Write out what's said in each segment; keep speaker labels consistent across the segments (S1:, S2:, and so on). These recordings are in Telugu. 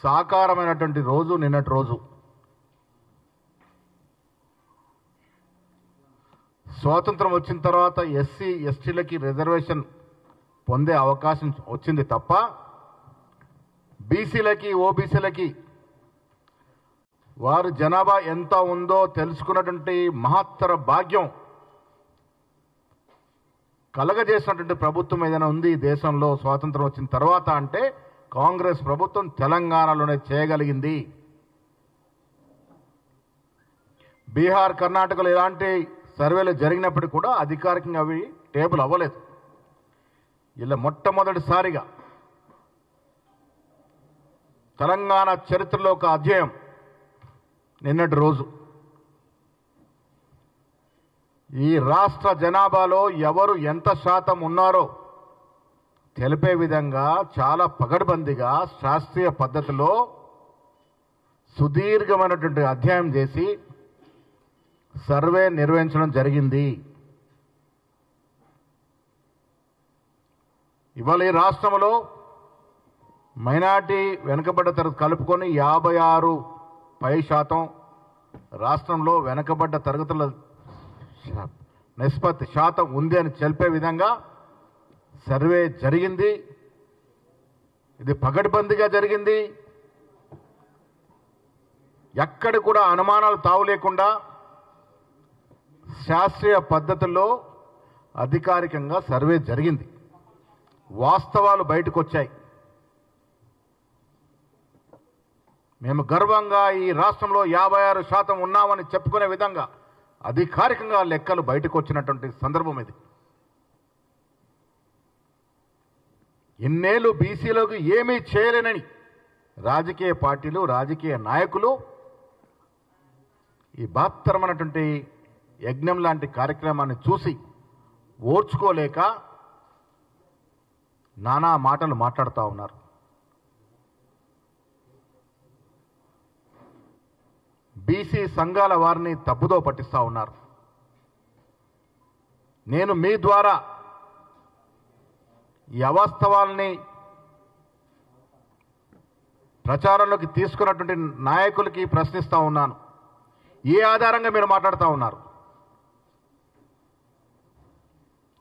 S1: సాకారమైనటువంటి రోజు నిన్నటి రోజు. స్వాతంత్రం వచ్చిన తర్వాత ఎస్సీ ఎస్టీలకి రిజర్వేషన్ పొందే అవకాశం వచ్చింది తప్ప బీసీలకి ఓబీసీలకి వారు జనాభా ఎంత ఉందో తెలుసుకున్నటువంటి మహత్తర భాగ్యం కలగజేసినటువంటి ప్రభుత్వం ఏదైనా ఉంది ఈ దేశంలో స్వాతంత్రం వచ్చిన తర్వాత అంటే కాంగ్రెస్ ప్రభుత్వం తెలంగాణలోనే చేయగలిగింది. బీహార్ కర్ణాటకలో ఇలాంటి సర్వేలు జరిగినప్పుడు కూడా అధికారికంగా అవి టేబుల్ అవ్వలేదు. ఇలా మొట్టమొదటిసారిగా తెలంగాణ చరిత్రలో ఒక అధ్యాయం నిన్నటి రోజు. ఈ రాష్ట్ర జనాభాలో ఎవరు ఎంత శాతం ఉన్నారో తెలిపే విధంగా చాలా పగడ్బందీగా శాస్త్రీయ పద్ధతిలో సుదీర్ఘమైనటువంటి అధ్యయనం చేసి సర్వే నిర్వహించడం జరిగింది. ఇవాళ ఈ రాష్ట్రంలో మైనార్టీ వెనుకబడ్డ తరగతి కలుపుకొని 56% రాష్ట్రంలో వెనుకబడ్డ తరగతుల నిష్పత్తి శాతం ఉంది అని తెలిపే విధంగా సర్వే జరిగింది. ఇది పగడ్బందీగా జరిగింది. ఎక్కడ కూడా అనుమానాలు తావు లేకుండా శాస్త్రీయ పద్ధతుల్లో అధికారికంగా సర్వే జరిగింది. వాస్తవాలు బయటకు వచ్చాయి. మేము గర్వంగా ఈ రాష్ట్రంలో 56% ఉన్నామని చెప్పుకునే విధంగా అధికారికంగా లెక్కలు బయటకు వచ్చినటువంటి సందర్భం ఇది. ఇన్నేళ్ళు బీసీలకు ఏమీ చేయలేనని రాజకీయ పార్టీలు రాజకీయ నాయకులు ఈ బహత్తరమైనటువంటి యజ్ఞం లాంటి కార్యక్రమాన్ని చూసి ఓర్చుకోలేక నానా మాటలు మాట్లాడుతూ ఉన్నారు. బీసీ సంఘాల వారిని తప్పుదో పట్టిస్తూ ఉన్నారు. నేను మీ ద్వారా ఈ అవాస్తవాల్ని ప్రచారంలోకి తీసుకున్నటువంటి నాయకులకి ప్రశ్నిస్తూ ఉన్నాను. ఏ ఆధారంగా మీరు మాట్లాడుతూ ఉన్నారు?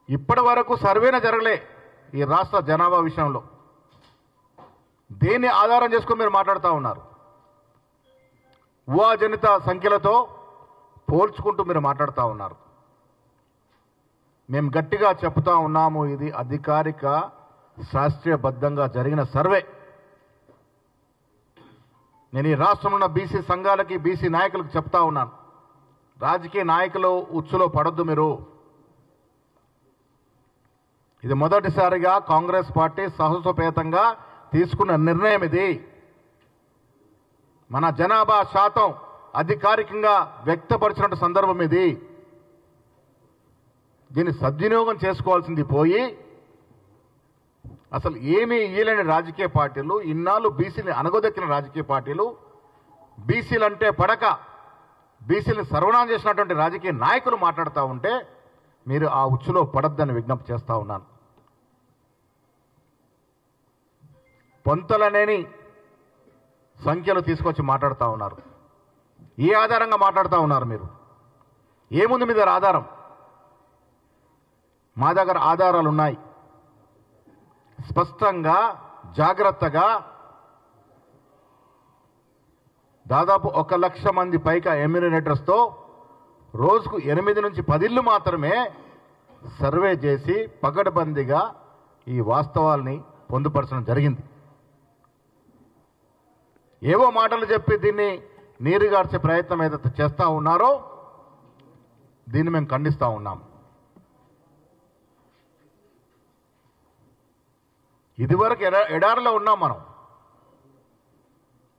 S1: ఇప్పటి వరకు సర్వేనే జరగలే ఈ రాష్ట్ర జనాభా విషయంలో. దేన్ని ఆధారం చేసుకొని మీరు మాట్లాడుతూ ఉన్నారు? ఊహాజనిత సంఖ్యలతో పోల్చుకుంటూ మీరు మాట్లాడుతూ ఉన్నారు. మేము గట్టిగా చెప్తా ఉన్నాము, ఇది అధికారిక శాస్త్రీయబద్ధంగా జరిగిన సర్వే. నేను ఈ రాష్ట్రంలో ఉన్న బీసీ సంఘాలకి బీసీ నాయకులకు చెప్తా ఉన్నాను, రాజకీయ నాయకులు ఉచ్చులో పడొద్దు మీరు. ఇది మొదటిసారిగా కాంగ్రెస్ పార్టీ సాహసోపేతంగా తీసుకున్న నిర్ణయం. ఇది మన జనాభా శాతం అధికారికంగా వ్యక్తపరిచిన సందర్భం. ఇది దీన్ని సద్వినియోగం చేసుకోవాల్సింది పోయి అసలు ఏమీ ఇయ్యలేని రాజకీయ పార్టీలు, ఇన్నాళ్ళు బీసీని అనగదొక్కిన రాజకీయ పార్టీలు, బీసీలంటే పడక బీసీలను సర్వనాశనం చేసినటువంటి రాజకీయ నాయకులు మాట్లాడుతూ ఉంటే మీరు ఆ ఉచ్చులో పడద్దని విజ్ఞప్తి చేస్తూ ఉన్నాను. పొంతలనేని సంఖ్యలు తీసుకొచ్చి మాట్లాడుతూ ఉన్నారు. ఏ ఆధారంగా మాట్లాడుతూ ఉన్నారు మీరు? ఏముంది మీ దగ్గర ఆధారం? మా దగ్గర ఆధారాలు ఉన్నాయి. స్పష్టంగా జాగ్రత్తగా దాదాపు 1 లక్ష మంది పైగా ఎమ్యూనినేటర్స్తో రోజుకు 8 నుంచి 10 ఇళ్ళు మాత్రమే సర్వే చేసి పగడ్బందీగా ఈ వాస్తవాల్ని పొందుపరచడం జరిగింది. ఏవో మాటలు చెప్పి దీన్ని నీరుగార్చే ప్రయత్నం ఏదైతే చేస్తూ ఉన్నారో దీన్ని మేము ఖండిస్తూ ఉన్నాం. ఇదివరకు ఎడారిలో ఉన్నాం మనం.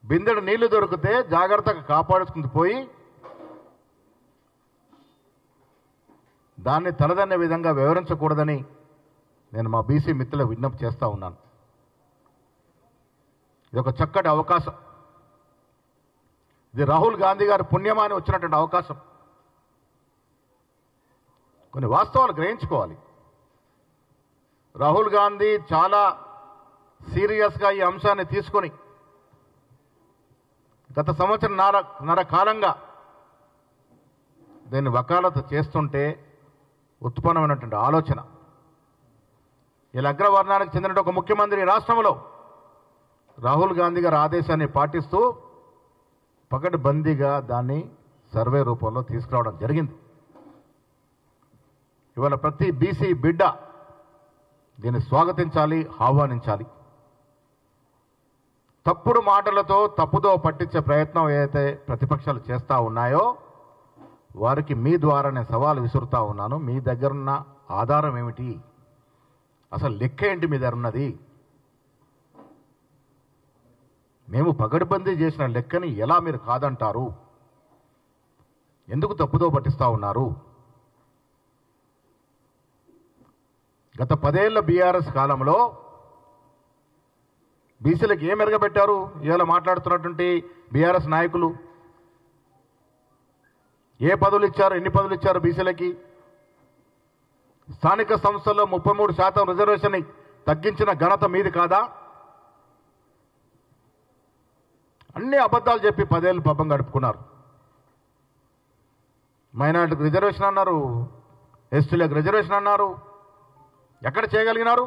S1: బిందెడు నీళ్లు దొరికితే జాగ్రత్తగా కాపాడుకుంటూ పోయి దాన్ని తలదన్నే విధంగా వివరించకూడదని నేను మా బీసీ మిత్రులకు విజ్ఞప్తి చేస్తూ ఉన్నాను. ఇది ఒక చక్కటి అవకాశం. ఇది రాహుల్ గాంధీ గారి పుణ్యమాని వచ్చినటువంటి అవకాశం. కొన్ని వాస్తవాలు గ్రహించుకోవాలి. రాహుల్ గాంధీ చాలా సీరియస్గా ఈ అంశాన్ని తీసుకొని గత సంవత్సరం కాలంగా దీన్ని వకాలత చేస్తుంటే ఉత్పన్నమైనటువంటి ఆలోచన ఇలా అగ్రవర్ణానికి చెందిన ఒక ముఖ్యమంత్రి రాష్ట్రంలో రాహుల్ గాంధీ గారి ఆదేశాన్ని పాటిస్తూ పకడ్బందీగా దాన్ని సర్వే రూపంలో తీసుకురావడం జరిగింది. ఇవాళ ప్రతి బీసీ బిడ్డ దీన్ని స్వాగతించాలి, ఆహ్వానించాలి. తప్పుడు మాటలతో తప్పుదో పట్టించే ప్రయత్నం ఏదైతే ప్రతిపక్షాలు చేస్తూ ఉన్నాయో వారికి మీ ద్వారా నేను సవాలు విసురుతా ఉన్నాను. మీ దగ్గరున్న ఆధారం ఏమిటి? అసలు లెక్క ఏంటి మీ దగ్గర ఉన్నది? మేము పగడ్బందీ చేసిన లెక్కని ఎలా మీరు కాదంటారు? ఎందుకు తప్పుదో పట్టిస్తూ ఉన్నారు? గత 10 ఏళ్ల బీఆర్ఎస్ కాలంలో బీసీలకు ఏం మెరగబెట్టారు? ఇవాళ మాట్లాడుతున్నటువంటి బీఆర్ఎస్ నాయకులు ఏ పదవులు ఇచ్చారు, ఎన్ని పదవులు ఇచ్చారు బీసీలకి? స్థానిక సంస్థల్లో 33% రిజర్వేషన్ తగ్గించిన ఘనత మీది కాదా? అన్ని అబద్ధాలు చెప్పి 10 ఏళ్ళు పబ్బం గడుపుకున్నారు. మైనార్టీకి రిజర్వేషన్ అన్నారు, ఎస్టీలకు రిజర్వేషన్ అన్నారు. ఎక్కడ చేయగలిగినారు?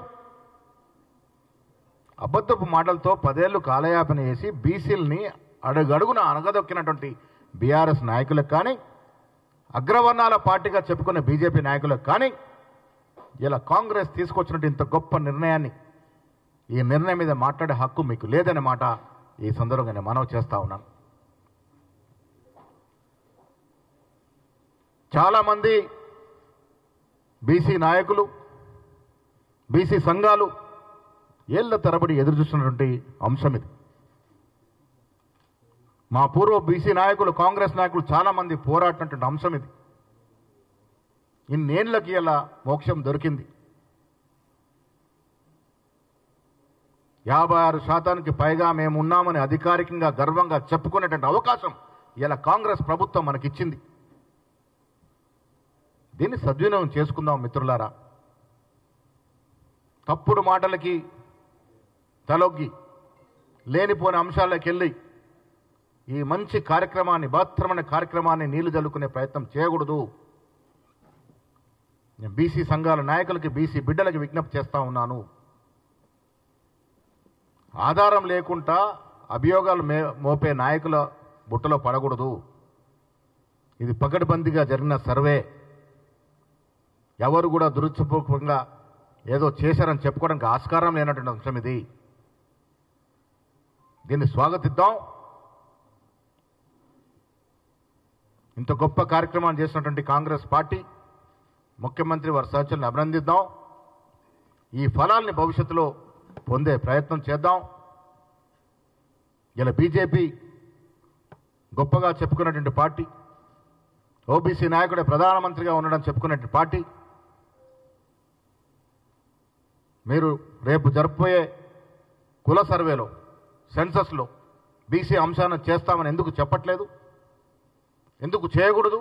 S1: అబద్ధపు మాటలతో 10 ఏళ్ళు కాలయాపన చేసి బీసీలని అడుగడుగున అనగదొక్కినటువంటి బీఆర్ఎస్ నాయకులకు కానీ, అగ్రవర్ణాల పార్టీగా చెప్పుకునే బీజేపీ నాయకులకు కానీ ఇలా కాంగ్రెస్ తీసుకొచ్చినట్టు ఇంత గొప్ప నిర్ణయాన్ని, ఈ నిర్ణయం మీద మాట్లాడే హక్కు మీకు లేదనే మాట ఈ సందర్భంగా నేను మనవి చేస్తా ఉన్నాను. చాలామంది బీసీ నాయకులు, బీసీ సంఘాలు ఏళ్ల తరబడి ఎదురు చూస్తున్నటువంటి అంశం ఇది. మా పూర్వ బీసీ నాయకులు, కాంగ్రెస్ నాయకులు చాలామంది పోరాడినటువంటి అంశం ఇది. ఇన్నేళ్లకి ఇలా మోక్షం దొరికింది. 56% పైగా మేము ఉన్నామని అధికారికంగా గర్వంగా చెప్పుకునేటువంటి అవకాశం ఇలా కాంగ్రెస్ ప్రభుత్వం మనకిచ్చింది. దీన్ని సద్వినియోగం చేసుకుందాం మిత్రులారా. తప్పుడు మాటలకి తలొగ్గి లేనిపోని అంశాలకు వెళ్ళి ఈ మంచి కార్యక్రమాన్ని, బహత్తరమైన కార్యక్రమాన్ని నీళ్లు జల్లుకునే ప్రయత్నం చేయకూడదు. నేను బీసీ సంఘాల నాయకులకి, బీసీ బిడ్డలకి విజ్ఞప్తి చేస్తా ఉన్నాను. ఆధారం లేకుండా అభియోగాలు మోపే నాయకుల బుట్టలో పడకూడదు. ఇది పకడ్బందీగా జరిగిన సర్వే. ఎవరు కూడా దురుద్దేశపూర్వకంగా ఏదో చేశారని చెప్పుకోవడానికి ఆస్కారం లేనటువంటి అంశం ఇది. దీన్ని స్వాగతిద్దాం. ఇంత గొప్ప కార్యక్రమాన్ని చేసినటువంటి కాంగ్రెస్ పార్టీ, ముఖ్యమంత్రి వారి సహచరులను అభినందిద్దాం. ఈ ఫలాల్ని భవిష్యత్తులో పొందే ప్రయత్నం చేద్దాం. ఇలా బీజేపీ గొప్పగా చెప్పుకున్నటువంటి పార్టీ, ఓబీసీ నాయకుడే ప్రధానమంత్రిగా ఉండడం చెప్పుకున్నటువంటి పార్టీ, మీరు రేపు జరపబోయే కుల సర్వేలో, సెన్సస్లో బీసీ అంశాన్ని చేస్తామని ఎందుకు చెప్పట్లేదు? ఎందుకు చేయకూడదు?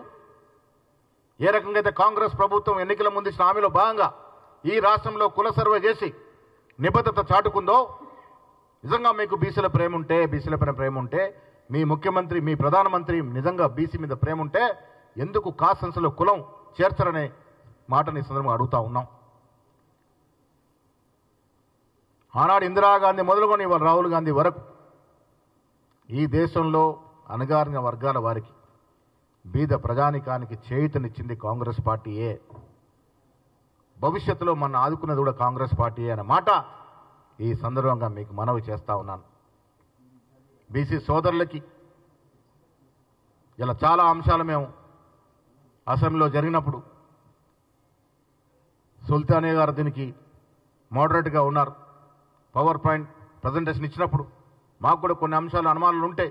S1: ఏ రకంగా అయితే కాంగ్రెస్ ప్రభుత్వం ఎన్నికల ముందు ఇచ్చిన హామీలో భాగంగా ఈ రాష్ట్రంలో కుల సర్వే చేసి నిబద్ధత చాటుకుందో, నిజంగా మీకు బీసీల ప్రేమ ఉంటే, బీసీలపైన ప్రేమ ఉంటే, మీ ముఖ్యమంత్రి, మీ ప్రధానమంత్రి నిజంగా బీసీ మీద ప్రేమ ఉంటే ఎందుకు కాన్స్టిట్యూన్సీలో కులం చేర్చరనే మాటని ఈ సందర్భంగా అడుగుతా ఉన్నాం. ఆనాడు ఇందిరాగాంధీ మొదలుకొని ఇవాళ రాహుల్ గాంధీ వరకు ఈ దేశంలో అణగారిన వర్గాల వారికి, బీద ప్రజానికానికి చేయూతనిచ్చింది కాంగ్రెస్ పార్టీయే. భవిష్యత్తులో మన ఆదుకున్నది కూడా కాంగ్రెస్ పార్టీయే అనే మాట ఈ సందర్భంగా మీకు మనవి చేస్తా ఉన్నాను. బీసీ సోదరులకి ఇలా చాలా అంశాలు మేము అసెంబ్లీలో జరిగినప్పుడు సుల్తానియా గారు దీనికి మోడరేట్గా ఉన్నారు. పవర్ పాయింట్ ప్రజెంటేషన్ ఇచ్చినప్పుడు మాకు కూడా కొన్ని అంశాలు అనుమానాలు ఉంటే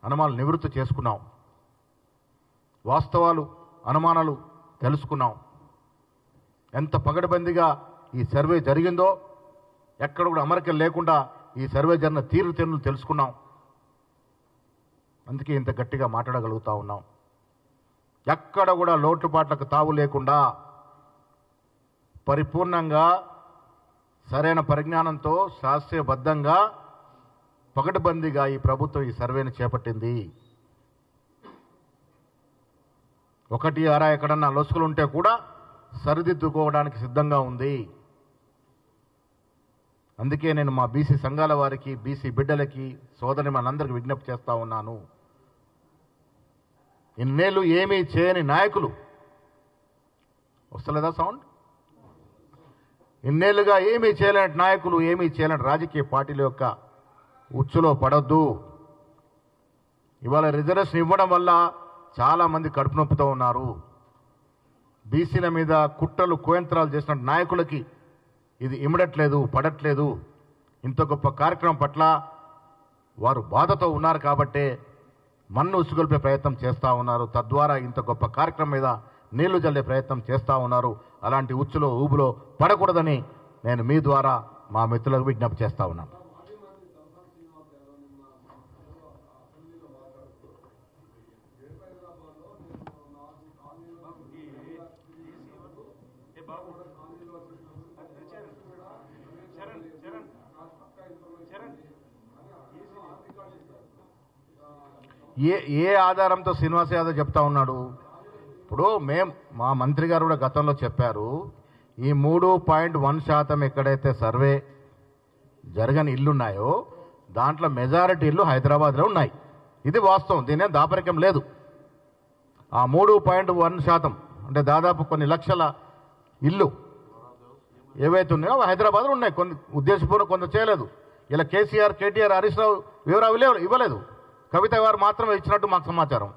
S1: అనుమానాలు నివృత్తి చేసుకున్నాం. వాస్తవాలు, అనుమానాలు తెలుసుకున్నాం. ఎంత పగడబందిగా ఈ సర్వే జరిగిందో, ఎక్కడ కూడా అమరికలు లేకుండా ఈ సర్వే జరిగిన తీరుతెన్నులు తెలుసుకున్నాం. అందుకే ఇంత గట్టిగా మాట్లాడగలుగుతా ఉన్నాం. ఎక్కడ కూడా లోటుపాట్లకు తావు లేకుండా పరిపూర్ణంగా సరైన పరిజ్ఞానంతో శాస్త్రీయబద్ధంగా పకడ్బందీగా ఈ ప్రభుత్వం ఈ సర్వేని చేపట్టింది. ఒకటి అరా ఎక్కడన్నా లొసుకులుంటే కూడా సరిదిద్దుకోవడానికి సిద్ధంగా ఉంది. అందుకే నేను మా బీసీ సంఘాల వారికి, బీసీ బిడ్డలకి, సోదరి మనందరికీ విజ్ఞప్తి చేస్తా ఉన్నాను. ఇన్నేళ్ళు ఏమీ చేయని నాయకులు, వస్తలేదా సౌండ్? ఇన్నేళ్లుగా ఏమీ చేయలేని నాయకులు, ఏమీ చేయలేని రాజకీయ పార్టీల యొక్క ఉచ్చులో పడొద్దు. ఇవాళ రిజర్వేషన్ ఇవ్వడం వల్ల చాలామంది కడుపు నొప్పితో ఉన్నారు. బీసీల మీద కుట్రలు కుయంత్రాలు చేసిన నాయకులకి ఇది ఇమడట్లేదు, పడట్లేదు. ఇంత గొప్ప కార్యక్రమం పట్ల వారు బాధతో ఉన్నారు కాబట్టే మన్ను ఉసుగొల్పే ప్రయత్నం చేస్తూ ఉన్నారు. తద్వారా ఇంత గొప్ప కార్యక్రమం మీద నీళ్లు జల్లే ప్రయత్నం చేస్తూ ఉన్నారు. అలాంటి ఉచ్చులో ఊబులో పడకూడదని నేను మీ ద్వారా మా మిత్రులకు విజ్ఞప్తి చేస్తూ ఉన్నాను. ఏ ఆధారంతో శ్రీనివాస్ యాదవ్ చెప్తా ఉన్నాడు? ఇప్పుడు మా మంత్రి గారు కూడా గతంలో చెప్పారు, ఈ 3.1% ఎక్కడైతే సర్వే జరగని ఇల్లున్నాయో దాంట్లో మెజారిటీ ఇల్లు హైదరాబాద్లో ఉన్నాయి. ఇది వాస్తవం, దీనే దాపరికం లేదు. ఆ 3.1% అంటే దాదాపు కొన్ని లక్షల ఇల్లు ఏవైతే ఉన్నాయో అవి హైదరాబాద్లో ఉన్నాయి. కొన్ని ఉద్దేశపూర్వక కొంత చేయలేదు. ఇలా కేసీఆర్, కేటీఆర్, హరీష్ రావు వివరాలు ఇవ్వలేదు. కవిత గారు మాత్రమే ఇచ్చినట్టు మాకు సమాచారం.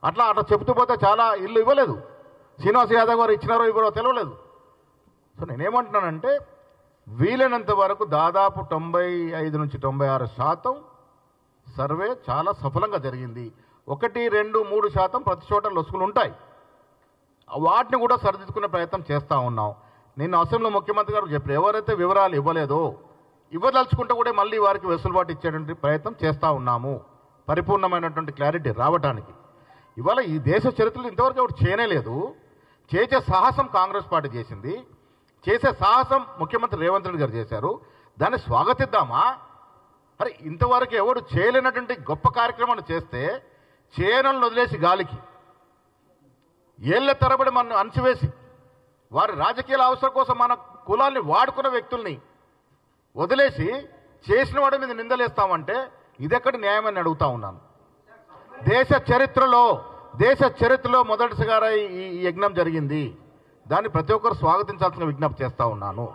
S1: అట్లా చెప్తూ పోతే చాలా ఇల్లు ఇవ్వలేదు. శ్రీనివాస్ యాదవ్ గారు ఇచ్చినారో ఇవ్వరో తెలియలేదు. సో నేనేమంటున్నానంటే వీలైనంత వరకు దాదాపు 95 నుంచి 96% సర్వే చాలా సఫలంగా జరిగింది. 1, 2, 3% ప్రతి చోట లొసుకులు ఉంటాయి. వాటిని కూడా సరిదిద్దుకునే ప్రయత్నం చేస్తూ ఉన్నాం. నిన్న అసెంబ్లీలో ముఖ్యమంత్రి గారు చెప్పారు, ఎవరైతే వివరాలు ఇవ్వలేదో ఇవ్వదలుచుకుంటే కూడా మళ్ళీ వారికి వెసులుబాటు ఇచ్చేటువంటి ప్రయత్నం చేస్తూ ఉన్నాము, పరిపూర్ణమైనటువంటి క్లారిటీ రావడానికి. ఇవాళ ఈ దేశ చరిత్రలో ఇంతవరకు ఎవరు చేయలేదు. చేసే సాహసం కాంగ్రెస్ పార్టీ చేసింది. చేసే సాహసం ముఖ్యమంత్రి రేవంత్ రెడ్డి గారు చేశారు. దాన్ని స్వాగతిద్దామా? అరే ఇంతవరకు ఎవడు చేయలేనటువంటి గొప్ప కార్యక్రమాన్ని చేస్తే చేయనలను వదిలేసి గాలికి ఏళ్ల తరబడి మనం అణచివేసి వారి రాజకీయాల అవసరం కోసం మన కులాన్ని వాడుకున్న వ్యక్తుల్ని వదిలేసి చేసిన వాడి మీద నిందలేస్తామంటే ఇదెక్కడి న్యాయమని అడుగుతా ఉన్నాను. దేశ చరిత్రలో మొదటిసారి ఈ యజ్ఞం జరిగింది. దాన్ని ప్రతి ఒక్కరు స్వాగతించాల్సిన విజ్ఞప్తి చేస్తా ఉన్నాను.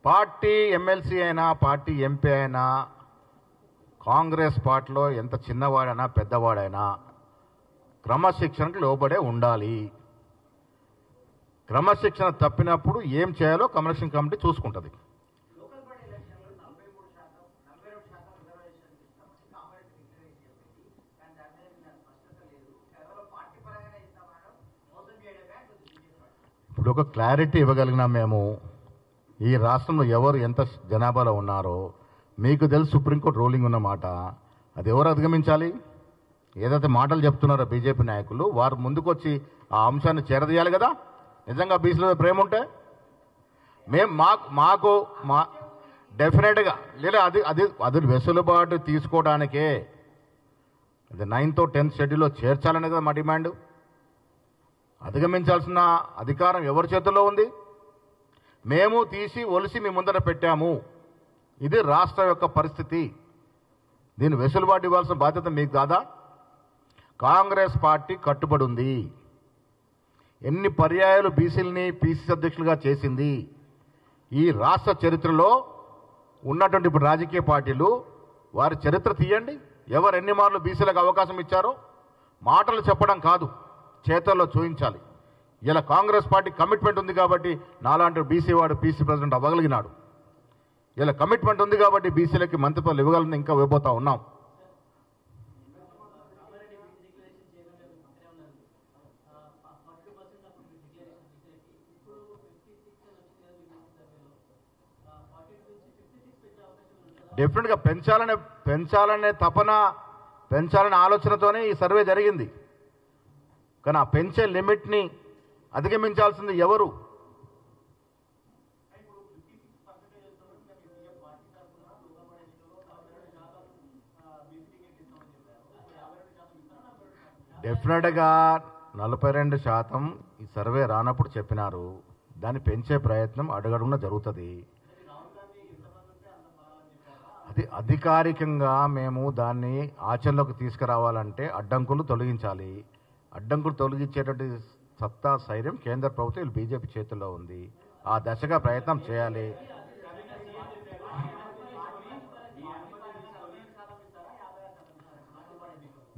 S1: పార్టీ ఎమ్మెల్సీ అయినా పార్టీ ఎంపీ అయినా కాంగ్రెస్ పార్టీలో ఎంత చిన్నవాడైనా పెద్దవాడైనా క్రమశిక్షణకు లోబడే ఉండాలి. క్రమశిక్షణ తప్పినప్పుడు ఏం చేయాలో కమిషన్ కమిటీ చూసుకుంటుంది. ఇప్పుడు ఒక క్లారిటీ ఇవ్వగలిగినా మేము ఈ రాష్ట్రంలో ఎవరు ఎంత జనాభాలో ఉన్నారో మీకు తెలుసు. సుప్రీంకోర్టు రూలింగ్ ఉన్నమాట, అది ఎవరు అధిగమించాలి? ఏదైతే మాటలు చెప్తున్నారో బీజేపీ నాయకులు వారు ముందుకొచ్చి ఆ అంశాన్ని చేరదీయాలి కదా. నిజంగా బీసీలో ప్రేమ ఉంటే మేము మాకు డెఫినెట్గా లేదా అది వెసులుబాటు తీసుకోవడానికే అది 9th or 10th షెడ్యూల్లో చేర్చాలనే కదా మా డిమాండ్. అధిగమించాల్సిన అధికారం ఎవరి చేతుల్లో ఉంది? మేము తీసి ఒలిసి మీ ముందర పెట్టాము. ఇది రాష్ట్రం యొక్క పరిస్థితి. దీన్ని వెసులుబాటు ఇవ్వాల్సిన బాధ్యత మీకు కాదా? కాంగ్రెస్ పార్టీ కట్టుబడి ఉంది. ఎన్ని పర్యాయాలు బీసీలని పీసీసీ అధ్యక్షులుగా చేసింది. ఈ రాష్ట్ర చరిత్రలో ఉన్నటువంటి ఇప్పుడు రాజకీయ పార్టీలు వారి చరిత్ర తీయండి. ఎవరు ఎన్ని మార్లు బీసీలకు అవకాశం ఇచ్చారో మాటలు చెప్పడం కాదు, చేతల్లో చూపించాలి. ఇలా కాంగ్రెస్ పార్టీ కమిట్మెంట్ ఉంది కాబట్టి నాలాంటి బీసీ వాడు పీసీ ప్రెసిడెంట్ అవ్వగలిగినాడు. ఇలా కమిట్మెంట్ ఉంది కాబట్టి బీసీలకి మంత్రి పదవులు ఇవ్వగలని ఇంకా ఇవ్వబోతా ఉన్నాం. డెఫినెట్గా పెంచాలనే తపన, పెంచాలనే ఆలోచనతోనే ఈ సర్వే జరిగింది. కానీ ఆ పెంచే లిమిట్ని అధిగమించాల్సింది ఎవరు? డెఫినెట్గా 42% ఈ సర్వే రానప్పుడు చెప్పినారు. దాన్ని పెంచే ప్రయత్నం అడుగడుగునా జరుగుతుంది. అది అధికారికంగా మేము దాన్ని ఆచరణలోకి తీసుకురావాలంటే అడ్డంకులు తొలగించాలి. అడ్డంకులు తొలగించేటువంటి సత్తా ధైర్యం కేంద్ర ప్రభుత్వం బీజేపీ చేతుల్లో ఉంది. ఆ దశగా ప్రయత్నం చేయాలి.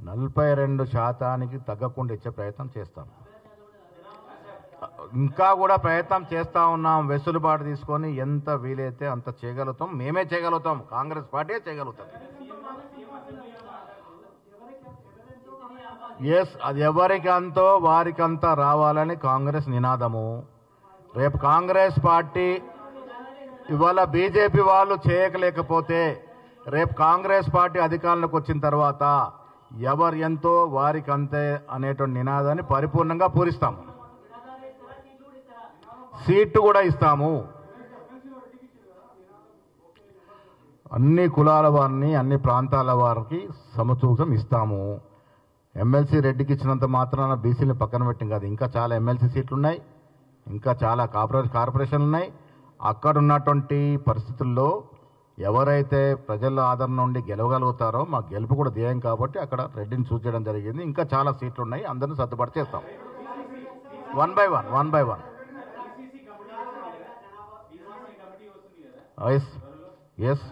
S1: నలభై 42% తగ్గకుండా ఇచ్చే ప్రయత్నం చేస్తాం. ఇంకా కూడా ప్రయత్నం చేస్తూ ఉన్నాం. వెసులుబాటు తీసుకొని ఎంత వీలైతే అంత చేయగలుగుతాం. మేమే చేయగలుగుతాం, కాంగ్రెస్ పార్టీ చేయగలుగుతాం. ఎస్, అది ఎవరికంతో వారికంతా రావాలని కాంగ్రెస్ నినాదము. రేపు కాంగ్రెస్ పార్టీ ఇవాళ బీజేపీ వాళ్ళు చేయలేకపోతే రేపు కాంగ్రెస్ పార్టీ అధికారంలోకి వచ్చిన తర్వాత ఎవరు ఎంతో వారికి అంతే అనేటువంటి నినాదాన్ని పరిపూర్ణంగా పూరిస్తాము. సీటు కూడా ఇస్తాము. అన్ని కులాల వారిని అన్ని ప్రాంతాల వారికి సమతూకం ఇస్తాము. ఎమ్మెల్సీ రెడ్డికి ఇచ్చినంత మాత్రాన బీసీని పక్కన పెట్టింది కాదు. ఇంకా చాలా ఎమ్మెల్సీ సీట్లు ఉన్నాయి, ఇంకా చాలా కార్పొరేషన్లు ఉన్నాయి. అక్కడ ఉన్నటువంటి పరిస్థితుల్లో ఎవరైతే ప్రజల ఆదరణ నుండి గెలవగలుగుతారో మా గెలుపు కూడా ధ్యేయం కాబట్టి అక్కడ రెడ్డిని చూస్ చేయడం జరిగింది. ఇంకా చాలా సీట్లు ఉన్నాయి, అందరినీ సర్దుబాటు చేస్తాం. One by one. Yes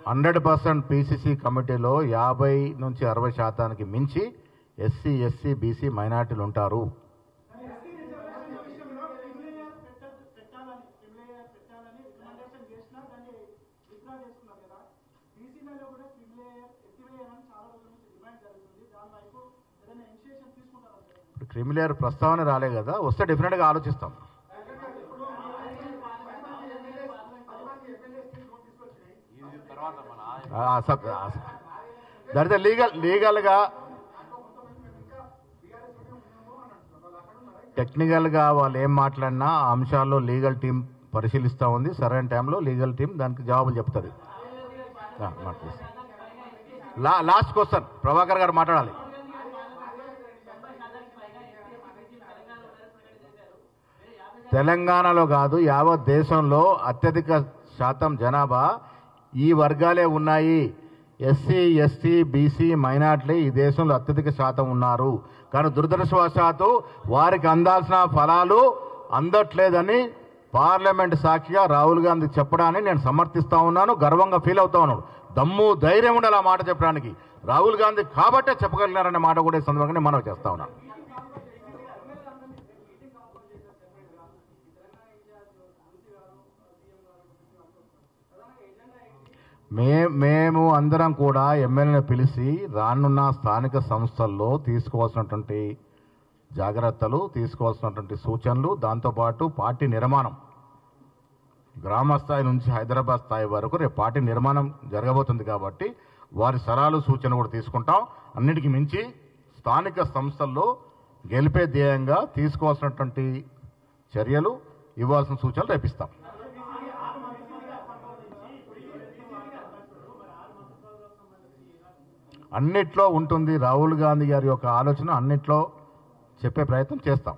S1: 100% PCC కమిటీలో 50 నుంచి 60% మించి ఎస్సీ, ఎస్సీ, బీసీ మైనార్టీలు ఉంటారు. క్రిమిలేయర్ ప్రస్తావన రాలే కదా, వస్తే డెఫినెట్గా ఆలోచిస్తాం. దట్ లీగల్గా టెక్నికల్గా వాళ్ళు ఏం మాట్లాడినా ఆ అంశాల్లో లీగల్ టీం పరిశీలిస్తూ ఉంది. సరైన టైంలో లీగల్ టీం దానికి జవాబులు చెప్తుంది. లాస్ట్ క్వశ్చన్ ప్రభాకర్ గారు మాట్లాడాలి. తెలంగాణలో కాదు, యావత్ దేశంలో అత్యధిక శాతం జనాభా ఈ వర్గాలే ఉన్నాయి. ఎస్సీ, ఎస్టీ, బీసీ, మైనార్టీలు ఈ దేశంలో అత్యధిక శాతం ఉన్నారు. కానీ దురదృష్టవశాత్తు వారికి అందాల్సిన ఫలాలు అందట్లేదని పార్లమెంట్ సాక్షిగా రాహుల్ గాంధీ చెప్పడాన్ని నేను సమర్థిస్తా ఉన్నాను, గర్వంగా ఫీల్ అవుతా ఉన్నాను. దమ్ము ధైర్యం ఉండాలి ఆ మాట చెప్పడానికి. రాహుల్ గాంధీ కాబట్టే చెప్పగలిగినారనే మాట కూడా ఈ సందర్భంగా మనం చేస్తా ఉన్నాను. మేము అందరం కూడా ఎమ్మెల్యేని పిలిచి రానున్న స్థానిక సంస్థల్లో తీసుకోవాల్సినటువంటి జాగ్రత్తలు, తీసుకోవాల్సినటువంటి సూచనలు, దాంతోపాటు పార్టీ నిర్మాణం గ్రామ స్థాయి నుంచి హైదరాబాద్ స్థాయి వరకు రేపు పార్టీ నిర్మాణం జరగబోతుంది కాబట్టి వారి సలహాలు, సూచనలు కూడా తీసుకుంటాం. అన్నిటికీ మించి స్థానిక సంస్థల్లో గెలిపే ధ్యేయంగా తీసుకోవాల్సినటువంటి చర్యలు, ఇవ్వాల్సిన సూచనలు రేపిస్తాం. అన్నిట్లో ఉంటుంది రాహుల్ గాంధీ గారి యొక్క ఆలోచన, అన్నిట్లో చెప్పే ప్రయత్నం చేస్తాం.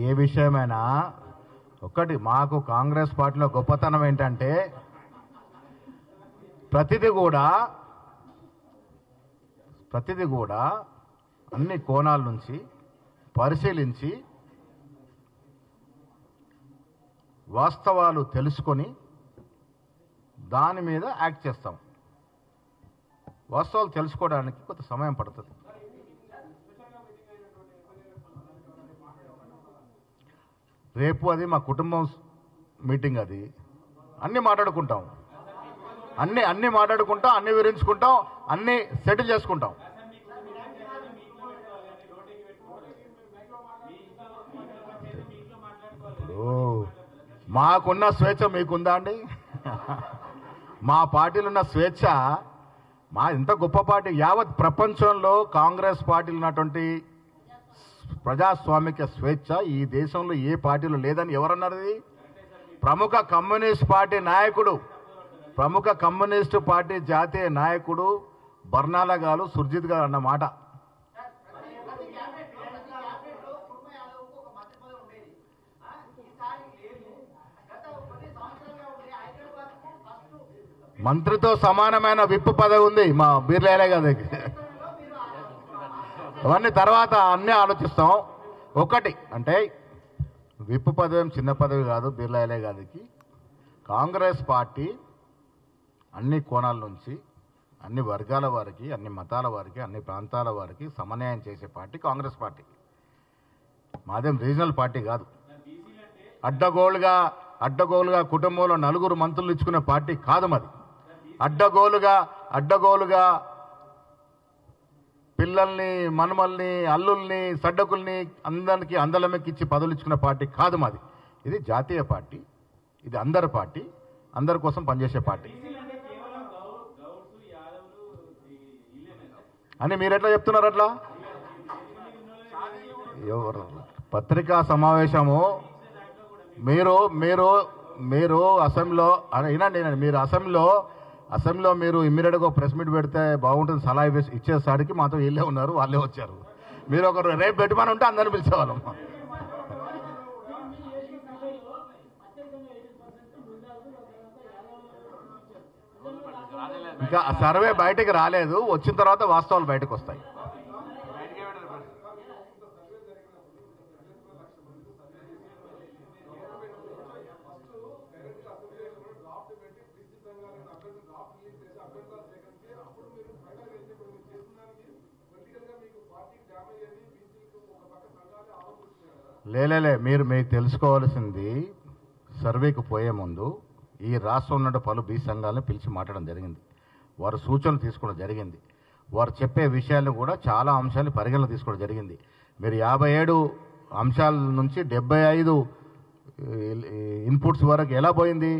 S1: ఏ విషయమైనా ఒకటి, మాకు కాంగ్రెస్ పార్టీలో గొప్పతనం ఏంటంటే ప్రతిదీ కూడా అన్ని కోణాల నుంచి పరిశీలించి వాస్తవాలు తెలుసుకొని దాని మీద యాక్ట్ చేస్తాం. వాస్తవాలు తెలుసుకోవడానికి కొంత సమయం పడుతుంది. రేపు అది మా కుటుంబం మీటింగ్, అది అన్నీ మాట్లాడుకుంటాం, అన్నీ మాట్లాడుకుంటాం, అన్నీ వివరించుకుంటాం, అన్నీ సెటిల్ చేసుకుంటాం. మాకున్న స్వేచ్ఛ మీకుందా అండి? మా పార్టీలో ఉన్న స్వేచ్ఛ, మా ఇంత గొప్ప పార్టీ, యావత్ ప్రపంచంలో కాంగ్రెస్ పార్టీలు ఉన్నటువంటి ప్రజాస్వామిక స్వేచ్ఛ ఈ దేశంలో ఏ పార్టీలో లేదని ఎవరన్నారు? ఇది ప్రముఖ కమ్యూనిస్ట్ పార్టీ జాతీయ నాయకుడు బర్నాలా గారు, సుర్జిత్ గారు అన్నమాట. మంత్రితో సమానమైన విప్ పదవి ఉంది మా బీర్లా గారికి. అవన్నీ తర్వాత అన్నీ ఆలోచిస్తాం. ఒకటి అంటే విప్ పదవి చిన్న పదవి కాదు బీర్లా గారికి. కాంగ్రెస్ పార్టీ అన్ని కోణాల నుంచి, అన్ని వర్గాల వారికి, అన్ని మతాల వారికి, అన్ని ప్రాంతాల వారికి సమన్యాయం చేసే పార్టీ కాంగ్రెస్ పార్టీ. మాదేం రీజనల్ పార్టీ కాదు. అడ్డగోలుగా కుటుంబంలో 4 మంత్రులు ఇచ్చుకునే పార్టీ కాదు మాది. అడ్డగోలుగా పిల్లల్ని, మనుమల్ని, అల్లుల్ని, సడ్డకుల్ని అందరికి అందలమెక్కిచ్చి పదవులు ఇచ్చుకున్న పార్టీ కాదు మాది. ఇది జాతీయ పార్టీ, ఇది అందరి పార్టీ, అందరి కోసం పనిచేసే పార్టీ అని మీరు ఎట్లా చెప్తున్నారు? అట్లా ఎవరు పత్రికా సమావేశము మీరు అసెంబ్లీలో వినండి, మీరు అసెంబ్లీలో మీరు ఇమ్మీడియట్గా ప్రెస్ మీట్ పెడితే బాగుంటుంది సలహా ఇచ్చేసారికి మాతో వీళ్ళే ఉన్నారు, వాళ్ళే వచ్చారు. మీరు ఒకరు రేపు పెట్టమని ఉంటే అందరిని పిలిచేవాళ్ళం. ఇంకా సర్వే బయటకు రాలేదు, వచ్చిన తర్వాత వాస్తవాలు బయటకు వస్తాయి. మీకు తెలుసుకోవాల్సింది, సర్వేకు పోయే ముందు ఈ రాష్ట్రంలో ఉన్న పలు బీ సంఘాలను పిలిచి మాట్లాడడం జరిగింది. వారు సూచనలు తీసుకోవడం జరిగింది. వారు చెప్పే విషయాలను కూడా చాలా అంశాలు పరిగణన తీసుకోవడం జరిగింది. మీరు 57 అంశాల నుంచి 75 ఇన్పుట్స్ వరకు ఎలా పోయింది?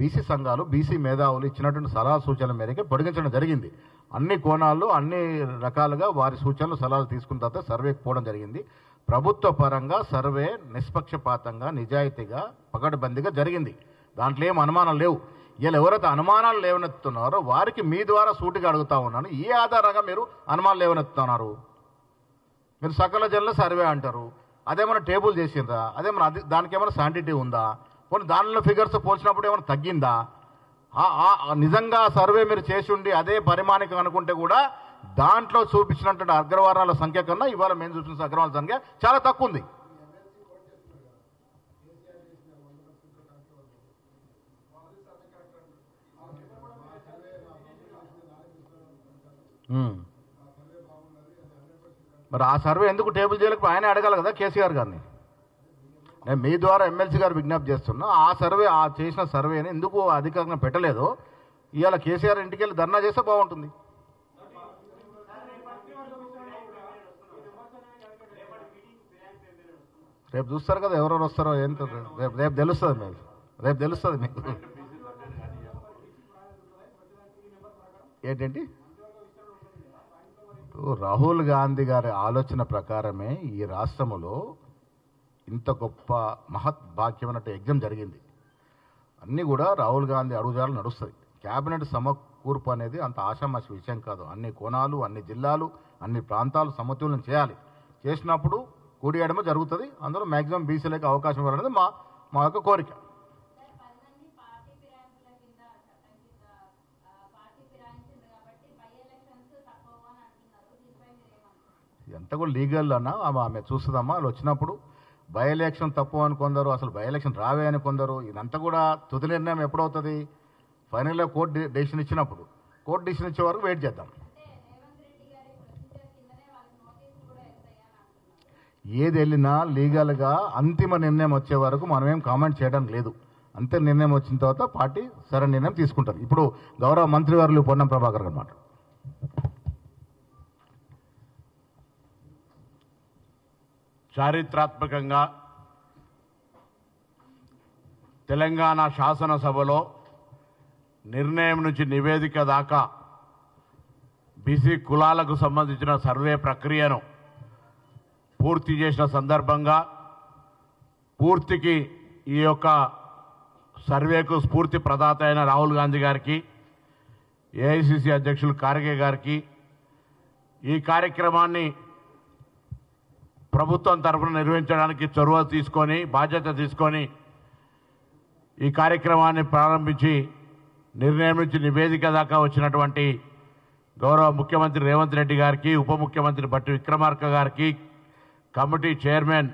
S1: బీసీ సంఘాలు, బీసీ మేధావులు ఇచ్చినటువంటి సలహా సూచనల మేరకు పొడిగించడం జరిగింది. అన్ని కోణాల్లో, అన్ని రకాలుగా వారి సూచనలు, సలహాలు తీసుకున్న తర్వాత సర్వేకి పోవడం జరిగింది. ప్రభుత్వ పరంగా సర్వే నిష్పక్షపాతంగా, నిజాయితీగా, పకడ్బందీగా జరిగింది. దాంట్లో ఏం అనుమానాలు లేవు. ఇలా ఎవరైతే అనుమానాలు లేవనెత్తున్నారో వారికి మీ ద్వారా సూటిగా అడుగుతా ఉన్నాను, ఏ ఆధారంగా మీరు అనుమానాలు లేవనెత్తుతున్నారు? మీరు సకల జనుల సర్వే అంటారు, అదేమైనా టేబుల్ చేసిందా? అదేమైనా దానికి ఏమైనా శాంటిటీ ఉందా? కొన్ని దానిలో ఫిగర్స్ పోల్చినప్పుడు ఏమైనా తగ్గిందా? నిజంగా సర్వే మీరు చేసి ఉండి అదే పరిమాణికం అనుకుంటే కూడా దాంట్లో చూపించినటువంటి అగ్రవర్ణాల సంఖ్య కన్నా ఇవాళ మేము చూసిన అగ్రవర్ణాల సంఖ్య చాలా తక్కువ ఉంది. మరి ఆ సర్వే ఎందుకు టేబుల్ చేయలేకపోతే ఆయన అడగాలి కదా కేసీఆర్ గారిని. నేను మీ ద్వారా ఎమ్మెల్సీ గారు విజ్ఞప్తి చేస్తున్నా, ఆ చేసిన సర్వేని ఎందుకు అధికారంగా పెట్టలేదు? ఇవాళ కేసీఆర్ ఇంటికి వెళ్ళి ధర్నా చేస్తే బాగుంటుంది. రేపు చూస్తారు కదా ఎవరెవరు వస్తారో, ఏంటో రేపు తెలుస్తుంది మీకు. ఏంటంటి రాహుల్ గాంధీ గారి ఆలోచన ప్రకారమే ఈ రాష్ట్రంలో ఇంత గొప్ప మహత్ భాగ్యమైనట్టు యజ్ఞం జరిగింది. అన్నీ కూడా రాహుల్ గాంధీ అడుగుజాలు నడుస్తుంది. క్యాబినెట్ సమకూర్పు అనేది అంత ఆషామాషి విషయం కాదు. అన్ని కోణాలు, అన్ని జిల్లాలు, అన్ని ప్రాంతాలు సమతుల్యం చేయాలి. చేసినప్పుడు కూడి ఎడమ జరుగుతుంది. అందులో మ్యాక్సిమం బీసీలకు అవకాశం ఇవ్వాలనేది మా యొక్క కోరిక. ఎంత కూడా లీగల్ అన్నా ఆమె చూస్తుందమ్మా. వాళ్ళు వచ్చినప్పుడు బై ఎలక్షన్ తప్పు అని కొందరు, అసలు బై ఎలక్షన్ రావే అని కొందరు. ఇదంతా కూడా తుది నిర్ణయం ఎప్పుడవుతుంది? ఫైనల్గా కోర్టు డెసిషన్ ఇచ్చినప్పుడు. కోర్టు డెసిషన్ ఇచ్చే వరకు వెయిట్ చేద్దాం. ఏది వెళ్ళినా లీగల్గా అంతిమ నిర్ణయం వచ్చే వరకు మనమేం కామెంట్ చేయడం లేదు. అంతిమ నిర్ణయం వచ్చిన తర్వాత పార్టీ సరైన నిర్ణయం తీసుకుంటారు. ఇప్పుడు గౌరవ మంత్రివర్యులు పొన్నం ప్రభాకర్ అన్నమాట.
S2: చారిత్రాత్మకంగా తెలంగాణ శాసనసభలో నిర్ణయం నుంచి నివేదిక దాకా బీసీ కులాలకు సంబంధించిన సర్వే ప్రక్రియను పూర్తి చేసిన సందర్భంగా పూర్తికి ఈ యొక్క సర్వేకు స్ఫూర్తి ప్రదాత అయిన రాహుల్ గాంధీ గారికి, ఏఐసిసి అధ్యక్షులు ఖార్గే గారికి, ఈ కార్యక్రమాన్ని ప్రభుత్వం తరఫున నిర్వహించడానికి చొరవ తీసుకొని బాధ్యత తీసుకొని ఈ కార్యక్రమాన్ని ప్రారంభించి నిర్ణయం నుంచి నివేదిక దాకా వచ్చినటువంటి గౌరవ ముఖ్యమంత్రి రేవంత్ రెడ్డి గారికి, ఉప ముఖ్యమంత్రి భట్టి విక్రమార్క గారికి, కమిటీ చైర్మన్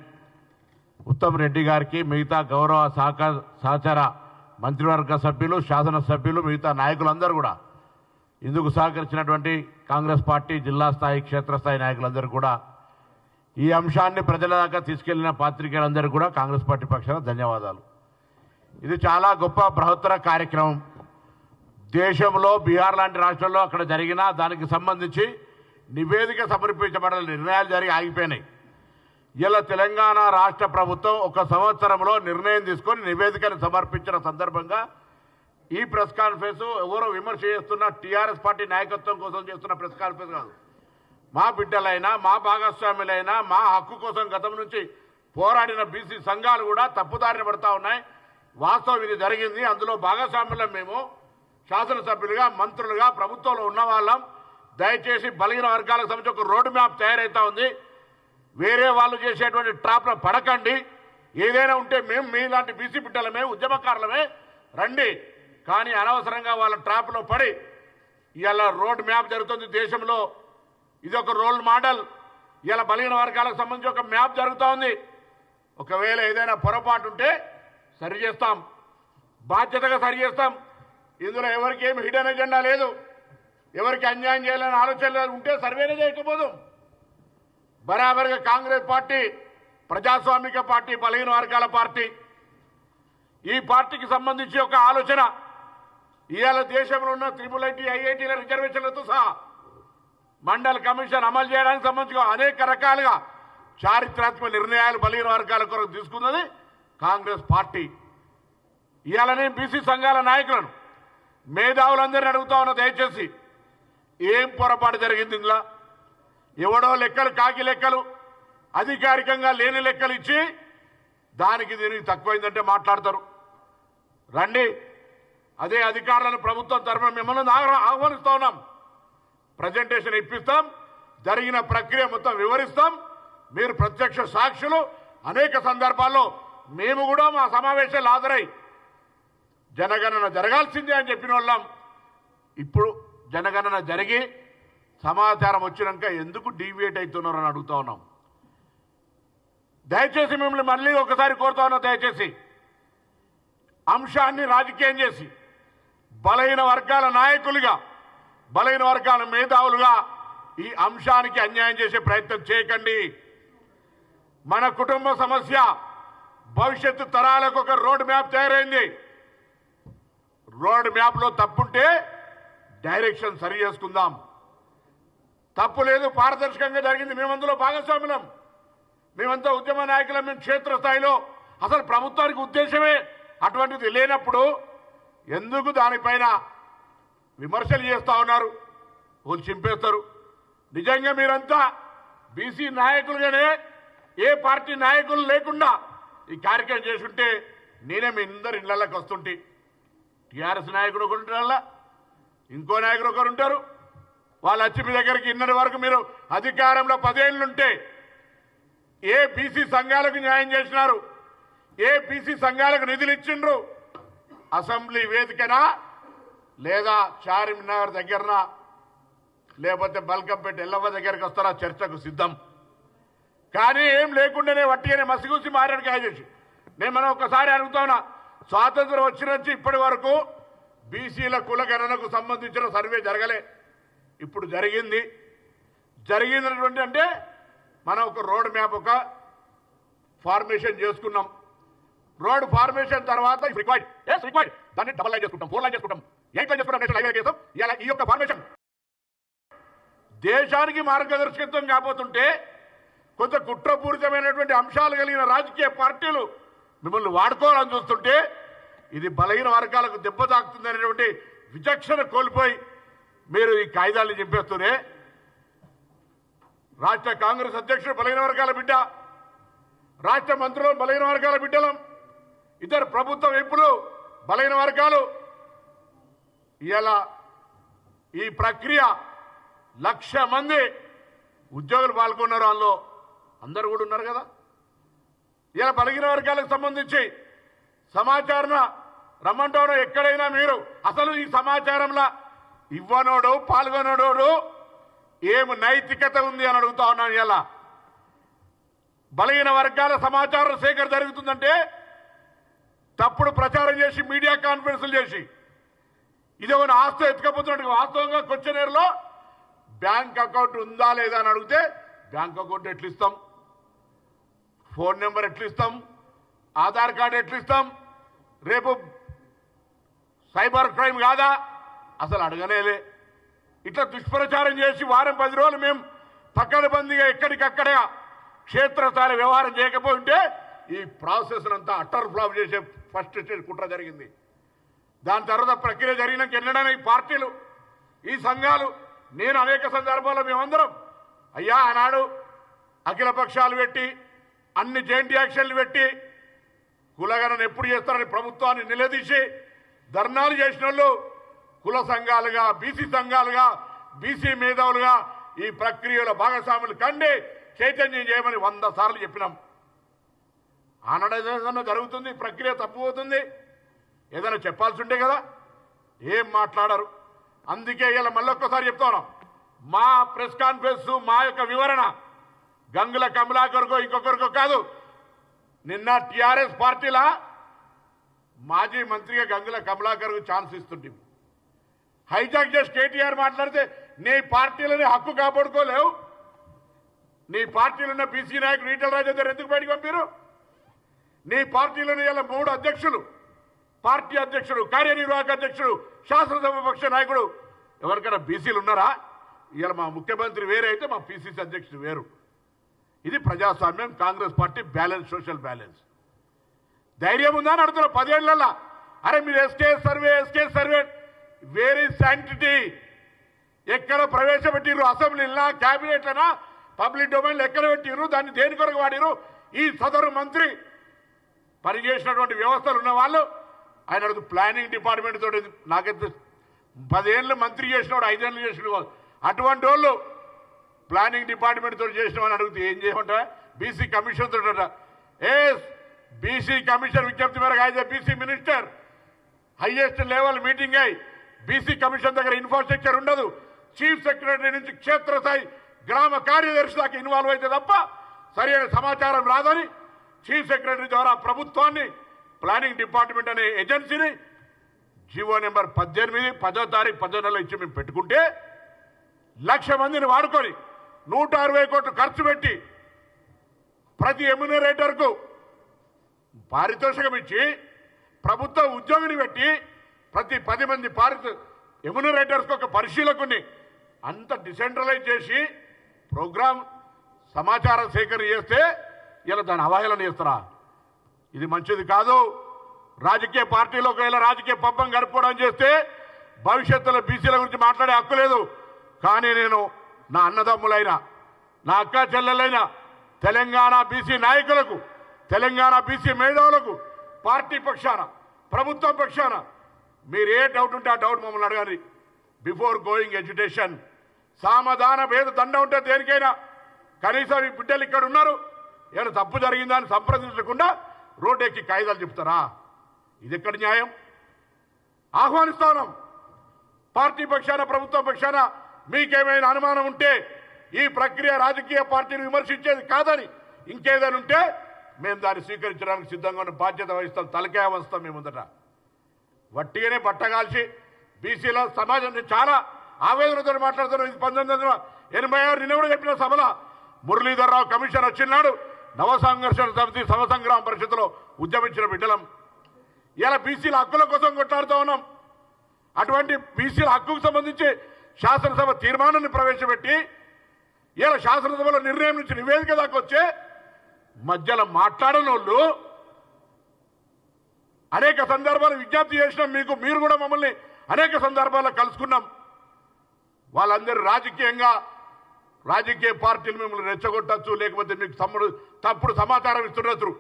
S2: ఉత్తమ్ రెడ్డి గారికి, మిగతా గౌరవ సహచార మంత్రివర్గ సభ్యులు, శాసనసభ్యులు, మిగతా నాయకులందరూ కూడా ఇందుకు సహకరించినటువంటి కాంగ్రెస్ పార్టీ జిల్లా స్థాయి, క్షేత్రస్థాయి నాయకులందరూ కూడా ఈ అంశాన్ని ప్రజల దాకా తీసుకెళ్లిన పాత్రికేయులందరూ కూడా కాంగ్రెస్ పార్టీ పక్షాన ధన్యవాదాలు. ఇది చాలా గొప్ప బృహత్తర కార్యక్రమం. దేశంలో బీహార్ లాంటి రాష్ట్రాల్లో అక్కడ జరిగిన దానికి సంబంధించి నివేదిక సమర్పించబడిన నిర్ణయాలు జరిగి ఆగిపోయినాయి. ఇలా తెలంగాణ రాష్ట్ర ప్రభుత్వం ఒక సంవత్సరంలో నిర్ణయం తీసుకొని నివేదికను సమర్పించిన సందర్భంగా ఈ ప్రెస్ కాన్ఫరెన్స్ ఎవరో విమర్శ చేస్తున్న టీఆర్ఎస్ పార్టీ నాయకత్వం కోసం చేస్తున్న ప్రెస్ కాన్ఫరెన్స్ కాదు. మా బిడ్డలైనా, మా భాగస్వాములైనా, మా హక్కు కోసం గతం నుంచి పోరాడిన బీసీ సంఘాలు కూడా తప్పుదారిన పడతా ఉన్నాయి. వాస్తవం ఇది జరిగింది. అందులో భాగస్వాములం మేము, శాసనసభ్యులుగా, మంత్రులుగా, ప్రభుత్వంలో ఉన్న వాళ్ళం. దయచేసి బలహీన వర్గాలకు సంబంధించి ఒక రోడ్డు మ్యాప్ తయారైతా ఉంది. వేరే వాళ్ళు చేసేటువంటి ట్రాప్లో పడకండి. ఏదైనా ఉంటే మేము మీలాంటి బీసీ బిడ్డలమే, ఉద్యమకారులమే, రండి. కానీ అనవసరంగా వాళ్ళ ట్రాప్లో పడి ఇలా రోడ్ మ్యాప్ జరుగుతుంది దేశంలో. ఇది ఒక రోల్ మోడల్. ఇలా బలహీన వర్గాలకు సంబంధించి ఒక మ్యాప్ జరుగుతూ ఉంది. ఒకవేళ ఏదైనా పొరపాటు ఉంటే సరి చేస్తాం, బాధ్యతగా సరి చేస్తాం. ఇందులో ఎవరికి ఏమి హిడెన్ ఎజెండా లేదు. ఎవరికి అన్యాయం చేయాలని ఆలోచన ఉంటే సర్వేనే చేయకపోదు. బరాబర్గా కాంగ్రెస్ పార్టీ ప్రజాస్వామిక పార్టీ, బలహీన వర్గాల పార్టీ. ఈ పార్టీకి సంబంధించి ఒక ఆలోచన ఇవాళ దేశంలో ఉన్న IIIT, IITల రిజర్వేషన్లతో సహా మండల్ కమిషన్ అమలు చేయడానికి సంబంధించి అనేక రకాలుగా చారిత్రాత్మక నిర్ణయాలు బలహీన వర్గాల కొరకు తీసుకున్నది కాంగ్రెస్ పార్టీ. ఇవాళ నేను బీసీ సంఘాల నాయకులను, మేధావులందరినీ అడుగుతా ఉన్నా, దయచేసి ఏం పొరపాటు జరిగింది ఇందులో? ఎవడో లెక్కలు, కాకి లెక్కలు, అధికారికంగా లేని లెక్కలు ఇచ్చి దానికి దీనికి తక్కువైందంటే మాట్లాడతారు. రండి, అదే అధికారులను ప్రభుత్వం తరఫున మిమ్మల్ని ఆహ్వానిస్తా ఉన్నాం. ప్రజెంటేషన్ ఇప్పిస్తాం, జరిగిన ప్రక్రియ మొత్తం వివరిస్తాం. మీరు ప్రత్యక్ష సాక్షులు. అనేక సందర్భాల్లో మేము కూడా మా సమావేశాలు హాజరై జనగణన జరగాల్సిందే అని చెప్పిన వాళ్ళం. ఇప్పుడు జనగణన జరిగి సమాచారం వచ్చినాక ఎందుకు డీవియేట్ అవుతున్నారని అడుగుతా ఉన్నాం. దయచేసి మిమ్మల్ని మళ్ళీ ఒకసారి కోరుతా ఉన్నా, దయచేసి అంశాన్ని రాజకీయం చేసి బలహీన వర్గాల నాయకులుగా, బలహీన వర్గాల మేధావులుగా ఈ అంశానికి అన్యాయం చేసే ప్రయత్నం చేయకండి. మన కుటుంబ సమస్య, భవిష్యత్తు తరాలకు ఒక రోడ్ మ్యాప్ తయారైంది. రోడ్ మ్యాప్లో తప్పుంటే డైరెక్షన్ సరి చేసుకుందాం. తప్పు లేదు, పారదర్శకంగా జరిగింది. మేమందులో భాగస్వాములం, మేమంతా ఉద్యమ నాయకులం. మేము క్షేత్రస్థాయిలో అసలు ప్రభుత్వానికి ఉద్దేశమే అటువంటిది లేనప్పుడు ఎందుకు దానిపైన విమర్శలు చేస్తూ ఉన్నారు? వాళ్ళు చింపేస్తారు. నిజంగా మీరంతా బీసీ నాయకులుగానే, ఏ పార్టీ నాయకులు లేకుండా ఈ కార్యక్రమం చేసుంటే నేనే మీ అందరు ఇళ్లకి వస్తుంటే. టీఆర్ఎస్ నాయకుడు ఒకరు ఉంటారు, ఇంకో నాయకుడు ఒకరు ఉంటారు. వాళ్ళు వచ్చి మీ దగ్గరికి ఇన్నటి వరకు మీరు అధికారంలో 10 ఏళ్ళుంటే ఏ బీసీ సంఘాలకు న్యాయం చేసినారు? ఏ బీసీ సంఘాలకు నిధులు ఇచ్చిండ్రు? అసెంబ్లీ వేదికనా, లేదా చార్మినార్ దగ్గరనా, లేకపోతే బల్కంపేట ఎల్లవ్వ దగ్గరికి వస్తారా? చర్చకు సిద్ధం. కానీ ఏం లేకుండానే వట్టిగానే మసిగూసి మారేడు కాయ చేసి నేను మనం ఒకసారి అడుగుతున్నా, స్వాతంత్రం వచ్చిన నుంచి ఇప్పటి వరకు బీసీల కుల గణనకు సంబంధించిన సర్వే జరగలే. ఇప్పుడు జరిగినటువంటి అంటే మనం ఒక రోడ్ మ్యాప్, ఒక ఫార్మేషన్ చేసుకున్నాం. రోడ్ ఫార్మేషన్ తర్వాత రిక్వైర్డ్ దాన్ని డబల్ లైన్ చేసుకుంటాం, 4 లైన్ చేసుకుంటాం, 8 లైన్ చేసుకుంటాం, నేషనల్ హైవే చేస్తాం. ఇలా ఈ యొక్క ఫార్మేషన్ దేశానికి మార్గదర్శకత్వం కాబోతుంటే కొంత కుట్రపూరితమైనటువంటి అంశాలు కలిగిన రాజకీయ పార్టీలు మిమ్మల్ని వాడుకోవాలని చూస్తుంటే ఇది బలహీన వర్గాలకు దెబ్బ తాకుతుందనేటువంటి విచక్షణ కోల్పోయి మీరు ఈ కాయిదాలను చింపేస్తూనే
S3: రాష్ట్ర కాంగ్రెస్ అధ్యక్షుడు బలహీన వర్గాల బిడ్డ, రాష్ట్ర మంత్రులు బలహీన వర్గాల బిడ్డలం, ఇద్దరు ప్రభుత్వ వైపులు బలహీన వర్గాలు. ఇలా ఈ ప్రక్రియ 1,00,000 మంది ఉద్యోగులు పాల్గొన్నారు. అందులో అందరూ కూడా ఉన్నారు కదా. ఇలా బలహీన వర్గాలకు సంబంధించి సమాచారం రమ్మంటారో ఎక్కడైనా మీరు అసలు ఈ సమాచారంలో ఇవ్వనోడు పాల్గొనోడు ఏం నైతికత ఉంది అని అడుగుతా ఉన్నాను. ఇలా బలహీన వర్గాల సమాచారం సేకరణ జరుగుతుందంటే తప్పుడు ప్రచారం చేసి మీడియా కాన్ఫరెన్స్లు చేసి ఇదేమైనా ఆస్తి ఎత్తుకపోతున్నట్టు వాస్తవంగా క్వశ్చనర్లో బ్యాంక్ అకౌంట్ ఉందా లేదా అని అడిగితే బ్యాంక్ అకౌంట్ ఎట్లు ఇస్తాం, ఫోన్ నెంబర్ ఎట్లు ఇస్తాం, ఆధార్ కార్డు ఎట్లు ఇస్తాం, రేపు సైబర్ క్రైమ్ కాదా అసలు అడగనేలే. ఇట్లా దుష్ప్రచారం చేసి వారం 10 రోజులు మేము పక్కడబందీగా ఎక్కడికక్కడ క్షేత్రస్థాయి వ్యవహారం చేయకపోతే ఈ ప్రాసెస్ అంతా అట్టర్ ఫ్లాప్ చేసే ఫస్ట్ స్టేజ్ కుట్ర జరిగింది. దాని తర్వాత ప్రక్రియ జరిగినాక ఎన్నడైనా ఈ పార్టీలు ఈ సంఘాలు నేను అనేక సందర్భాల్లో మేమందరం అయ్యా ఆనాడు అఖిల పక్షాలు పెట్టి అన్ని జాయింట్ యాక్షన్లు పెట్టి కులగణన ఎప్పుడు చేస్తారని ప్రభుత్వాన్ని నిలదీసి ధర్నాలు చేసిన వాళ్ళు కుల సంఘాలుగా బీసీ సంఘాలుగా బీసీ మేధావులుగా ఈ ప్రక్రియలో భాగస్వాములు కండి చైతన్యం చేయమని 100 సార్లు చెప్పినాం. ఆనాడు ఏదైనా జరుగుతుంది, ప్రక్రియ తప్పుపోతుంది, ఏదైనా చెప్పాల్సి ఉంటే కదా, ఏం మాట్లాడారు. అందుకే ఇలా మళ్ళొక్కసారి చెప్తా ఉన్నాం, మా ప్రెస్ కాన్ఫరెన్స్ మా యొక్క వివరణ గంగుల కమలాకర్కో ఇంకొకరికో కాదు. నిన్న టీఆర్ఎస్ పార్టీలా మాజీ మంత్రిగా గంగుల కమలాకర్కు ఛాన్స్ ఇస్తుంటే హైజాక్ చేసి కేటీఆర్ మాట్లాడితే నీ పార్టీలని హక్కు కాపాడుకోలేవు, నీ పార్టీలో ఉన్న బీసీ నాయకుడు ఈటల రాజేందర్ ఎందుకు బయటకు పంపారు? నీ పార్టీలోని ఇలా 3 అధ్యక్షులు, పార్టీ అధ్యక్షుడు, కార్యనిర్వాహక అధ్యక్షుడు, శాసనసభ పక్ష నాయకుడు ఎవరికైనా బీసీలు ఉన్నారా? ఇలా మా ముఖ్యమంత్రి వేరే అయితే మా పిసిసి అధ్యక్షుడు వేరు. ఇది ప్రజాస్వామ్యం, Congress party balance, social balance. ధైర్యం ఉందా అని అడుగుతున్నా 10 ఏళ్లలో. అరే మీరు ఎస్కే సర్వే వేరీ శాంటిటీ ఎక్కడ ప్రవేశపెట్టిరు? అసెంబ్లీలా, క్యాబినెట్లనా, పబ్లిక్ డొమైన్లు ఎక్కడ పెట్టిరు? దాన్ని దేని కొరకు వాడిరు? ఈ సదరు మంత్రి పనిచేసినటువంటి వ్యవస్థలు ఉన్న వాళ్ళు ఆయన అడుగు ప్లానింగ్ డిపార్ట్మెంట్ తోటి నాకైతే 10 ఏళ్ళు మంత్రి చేసినవాడు 5 ఏళ్ళు చేసినవాడు అటువంటి వాళ్ళు ప్లానింగ్ డిపార్ట్మెంట్ తోటి చేసినవాడిని అడిగితే ఏం చేయమంటా? బీసీ కమిషన్ తోట బీసీ కమిషన్ విజ్ఞప్తి మేరకు అయితే BC minister highest level meeting అయి బీసీ కమిషన్ దగ్గర ఇన్ఫ్రాస్ట్రక్చర్ ఉండదు. చీఫ్ సెక్రటరీ నుంచి క్షేత్రస్థాయి గ్రామ కార్యదర్శి దాకా ఇన్వాల్వ్ అయితే తప్ప సరైన సమాచారం రాదని చీఫ్ సెక్రటరీ ద్వారా ప్రభుత్వాన్ని ప్లానింగ్ డిపార్ట్మెంట్ అనే ఏజెన్సీని జీవో నెంబర్ 18 10వ తారీఖు 10వ నెలలో ఇచ్చి మేము పెట్టుకుంటే 1,00,000 మందిని వాడుకొని 160 కోట్లు ఖర్చు పెట్టి ప్రతి ఎమ్యూనరేటర్కు పారితోషికం ఇచ్చి ప్రభుత్వ ఉద్యోగిని పెట్టి ప్రతి 10 మంది ఎమ్యూనరేటర్స్కి ఒక పరిశీలకుని అంత డిసెంట్రలైజ్ చేసి ప్రోగ్రామ్ సమాచారం సేకరణ చేస్తే ఇలా దాన్ని అవహేళన చేస్తారా? ఇది మంచిది కాదు. రాజకీయ పార్టీలో ఒకవేళ రాజకీయ పబ్బం గడుపుకోవడం చేస్తే భవిష్యత్తులో బీసీల గురించి మాట్లాడే హక్కు లేదు. కానీ నేను నా అన్నదమ్ములైన నా అక్క చెల్లెలైన తెలంగాణ బీసీ నాయకులకు, తెలంగాణ బీసీ మేధావులకు పార్టీ పక్షాన, ప్రభుత్వం పక్షాన మీరు ఏ డౌట్ ఉంటే ఆ డౌట్ మమ్మల్ని అడగాలి. బిఫోర్ గోయింగ్ ఎడ్యుకేషన్ సామధాన భేద దండ ఉంటే దేనికైనా కనీసం ఈ బిడ్డలు ఇక్కడ ఉన్నారు, ఏమైనా తప్పు జరిగిందా అని సంప్రదించకుండా రోడ్డు ఎక్కి కాయిదాలు చెప్తారా? ఇది ఎక్కడ న్యాయం? ఆహ్వానిస్తా ఉన్నాం పార్టీ పక్షాన, ప్రభుత్వం పక్షాన మీకేమైనా అనుమానం ఉంటే ఈ ప్రక్రియ రాజకీయ పార్టీని విమర్శించేది కాదని ఇంకేదైనా ఉంటే మేము దాన్ని స్వీకరించడానికి సిద్ధంగా ఉన్న బాధ్యత వహిస్తాం, తలకాయ వస్తాం. మేము ముందట వట్టిగానే బట్టగాల్చి బీసీల సమాజం చాలా ఆవేదనతో మాట్లాడుతున్నాం. ఇది 1986 నిన్న కూడా చెప్పిన సభలో మురళీధర్రావు కమిషన్ వచ్చినాడు నవ సంఘర్షణ సమితి సమసంగ్రామ పరిషత్తులో ఉద్యమించిన బిడ్డలం. ఇలా బీసీల హక్కుల కోసం కొట్లాడుతూ ఉన్నాం. అటువంటి బీసీల హక్కుకు సంబంధించి శాసనసభ తీర్మానాన్ని ప్రవేశపెట్టి ఇలా శాసనసభలో నిర్ణయం నుంచి నివేదిక దాకా వచ్చే మధ్యలో మాట్లాడని వాళ్ళు అనేక సందర్భాలు విజ్ఞప్తి చేసినాం. మీరు కూడా మమ్మల్ని అనేక సందర్భాల్లో కలుసుకున్నాం. వాళ్ళందరూ రాజకీయంగా రాజకీయ పార్టీలు మిమ్మల్ని రెచ్చగొట్టచ్చు, లేకపోతే మీకు తప్పుడు సమాచారం ఇస్తుండొచ్చు.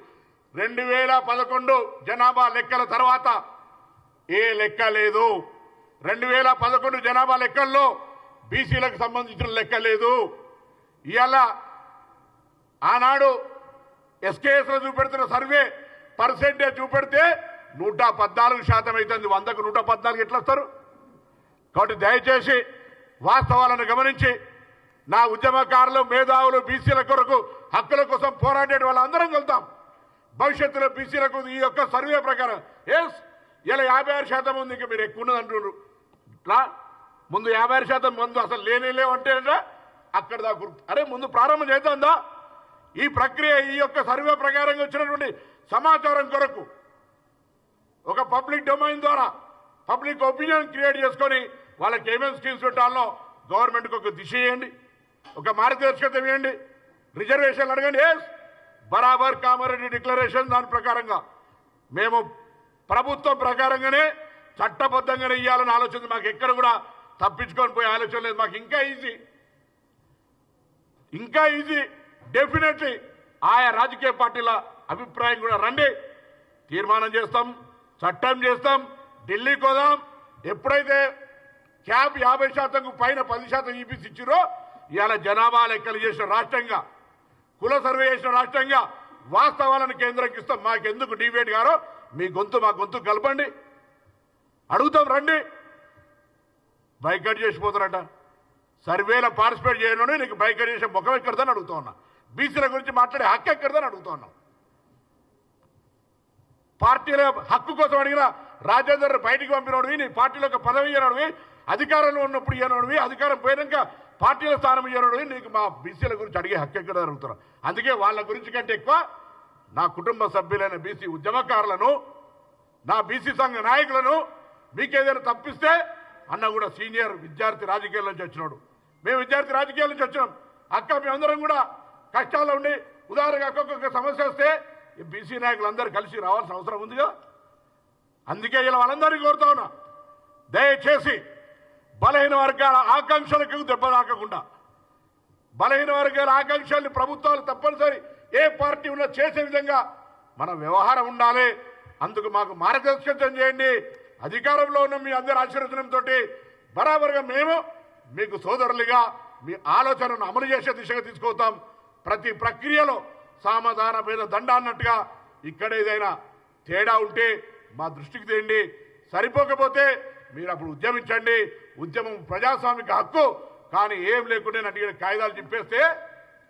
S3: 2011 జనాభా లెక్కల తర్వాత ఏ లెక్క లేదు. 2011 జనాభా లెక్కల్లో బీసీలకు సంబంధించిన లెక్క లేదు. ఇవాళ ఆనాడు ఎస్కేఎస్లో చూపెడుతున్న సర్వే పర్సెంటేజ్ చూపెడితే 114% అవుతుంది. 100కు 114 ఎట్లా వస్తారు? కాబట్టి దయచేసి వాస్తవాలను గమనించి నా ఉద్యమకారులు, మేధావులు, బీసీల కొరకు హక్కుల కోసం పోరాడే వాళ్ళందరం వెళ్తాం. భవిష్యత్తులో బీసీలకు ఈ యొక్క సర్వే ప్రకారం ఇలా 56% ఉంది. ఇంకా మీరు ఎక్కువ ఉన్నది అంటున్నారు. ముందు 56% ముందు అసలు లేవంటే అక్కడ దాకా అరే ముందు ప్రారంభం చేద్దాందా? ఈ ప్రక్రియ ఈ యొక్క సర్వే ప్రకారంగా వచ్చినటువంటి సమాచారం కొరకు ఒక పబ్లిక్ డొమైన్ ద్వారా పబ్లిక్ ఒపీనియన్ క్రియేట్ చేసుకొని వాళ్ళకి ఏమేమి స్కీమ్స్ పెట్టాలో గవర్నమెంట్కి ఒక దిశ ఇవ్వండి, ఒక మార్గదర్శకత్వం ఇవ్వండి, రిజర్వేషన్లు అడగండి. బరాబర్ కామారెడ్డి డిక్లరేషన్ దాని ప్రకారంగా మేము ప్రభుత్వం ప్రకారంగానే చట్టబద్ధంగానే ఇవ్వాలని ఆలోచన. మాకు ఎక్కడ కూడా తప్పించుకొని పోయే ఆలోచన లేదు. మాకు ఇంకా ఈజీ డెఫినెట్లీ ఆయా రాజకీయ పార్టీల అభిప్రాయం కూడా రండి, తీర్మానం చేస్తాం, చట్టం చేస్తాం, ఢిల్లీకి పోదాం. ఎప్పుడైతే క్యాబ్ 50% పైన 10% ఈపీసీ ఇచ్చిరో ఇవాళ జనాభా లెక్కలు చేసిన రాష్ట్రంగా, కుల సర్వే చేసిన రాష్ట్రంగా వాస్తవాలను కేంద్రంకి ఇస్తాం. మాకెందుకు డిబేట్ గారో మీ గొంతు మా గొంతు కలపండి, అడుగుతాం రండి. బైకట్ చేసిపోతారట. సర్వేలో పార్టిసిపేట్ చేయను నీకు బైకట్ చేసే ముఖం ఎక్కడదని అడుగుతా ఉన్నా. బీసీల గురించి మాట్లాడే హక్కు ఎక్కడదని అడుగుతా ఉన్నాం. పార్టీల హక్కు కోసం అడిగిన రాజేందర్ బయటికి పంపినోడివి, నీ పార్టీలో ఒక పదవి ఇయ్యనోడివి, అధికారంలో ఉన్నప్పుడు ఇయ్యనోడివి, అధికారం పోయినాక పార్టీల స్థానం ఇయ్యనోడివి, నీకు మా బీసీల గురించి అడిగే హక్కు ఎక్కడ అడుగుతున్నాం. అందుకే వాళ్ళ గురించి కంటే ఎక్కువ నా కుటుంబ సభ్యులైన బీసీ ఉద్యమకారులను, నా బీసీ సంఘ నాయకులను మీకేదైనా తప్పిస్తే అన్న కూడా సీనియర్ విద్యార్థి రాజకీయాల నుంచి వచ్చినాడు. మేము విద్యార్థి రాజకీయాల నుంచి వచ్చినాం. అక్క మేమందరం కూడా కష్టాల్లో ఉండి ఉదాహరణగా ఒక్కొక్క సమస్య వస్తే ఈ బీసీ నాయకులందరూ కలిసి రావాల్సిన అవసరం ఉందిగా. అందుకే ఇలా వాళ్ళందరినీ కోరుతా ఉన్నా, దయచేసి బలహీన వర్గాల ఆకాంక్షలకు దెబ్బ తాకకుండా, బలహీన వర్గాల ఆకాంక్షల్ని ప్రభుత్వాలు తప్పనిసరి ఏ పార్టీ ఉన్నా చేసే విధంగా మన వ్యవహారం ఉండాలి. అందుకు మాకు మార్గదర్శకత్వం చేయండి. అధికారంలో ఉన్న మీ అందరి ఆశీర్వచనంతో బరాబర్గా మేము మీకు సోదరులుగా మీ ఆలోచనను అమలు చేసే దిశగా తీసుకుపోతాం. ప్రతి ప్రక్రియలో సామధాన భేద దండ అన్నట్టుగా ఇక్కడ ఏదైనా తేడా ఉంటే మా దృష్టికి తేండి. సరిపోకపోతే మీరు అప్పుడు ఉద్యమించండి. ఉద్యమం ప్రజాస్వామిక హక్కు. కానీ ఏం లేకుండా అడిగిన కాయిదాలు చింపేస్తే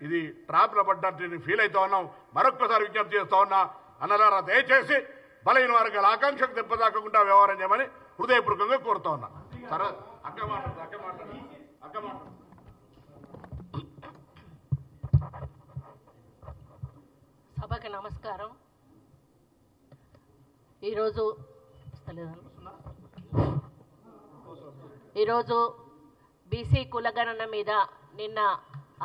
S3: ఇది ట్రాప్లో పడ్డట్టు ఫీల్ అవుతా ఉన్నాం. మరొక్కసారి విజ్ఞప్తి చేస్తా ఉన్నా, అన్నలారా దయచేసి బలహీన వర్గాల ఆకాంక్షకు దెబ్బ తాకకుండా వ్యవహారం చేయమని హృదయపూర్వకంగా కోరుతా ఉన్నా. సరే అక్క మాట్లాడు.
S4: సభకి నమస్కారం. ఈరోజు బీసీ కులగణన మీద నిన్న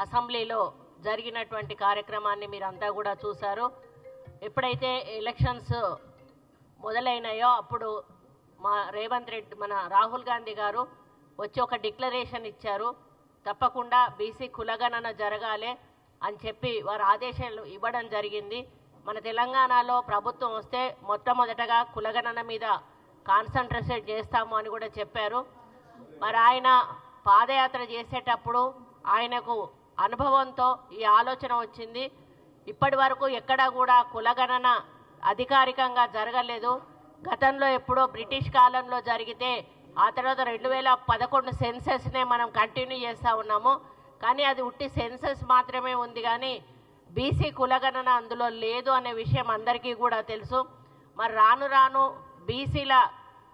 S4: అసెంబ్లీలో జరిగినటువంటి కార్యక్రమాన్ని మీరంతా కూడా చూశారు. ఎప్పుడైతే ఎలక్షన్స్ మొదలైనాయో అప్పుడు మన రాహుల్ గాంధీ గారు వచ్చి ఒక డిక్లరేషన్ ఇచ్చారు. తప్పకుండా బీసీ కులగణన జరగాలి అని చెప్పి వారు ఆదేశాలు ఇవ్వడం జరిగింది. మన తెలంగాణలో ప్రభుత్వం వస్తే మొట్టమొదటగా కులగణన మీద కాన్సన్ట్రేట్ చేస్తాము అని కూడా చెప్పారు. మరి ఆయన పాదయాత్ర చేసేటప్పుడు ఆయనకు అనుభవంతో ఈ ఆలోచన వచ్చింది. ఇప్పటి వరకు ఎక్కడా కూడా కులగణన అధికారికంగా జరగలేదు. గతంలో ఎప్పుడో బ్రిటిష్ కాలంలో జరిగితే ఆ తర్వాత 2011 సెన్సెస్నే మనం కంటిన్యూ చేస్తూ ఉన్నాము. కానీ అది ఉట్టి సెన్సెస్ మాత్రమే ఉంది, కానీ బీసీ కులగణన అందులో లేదు అనే విషయం అందరికీ కూడా తెలుసు. మరి రాను రాను బీసీల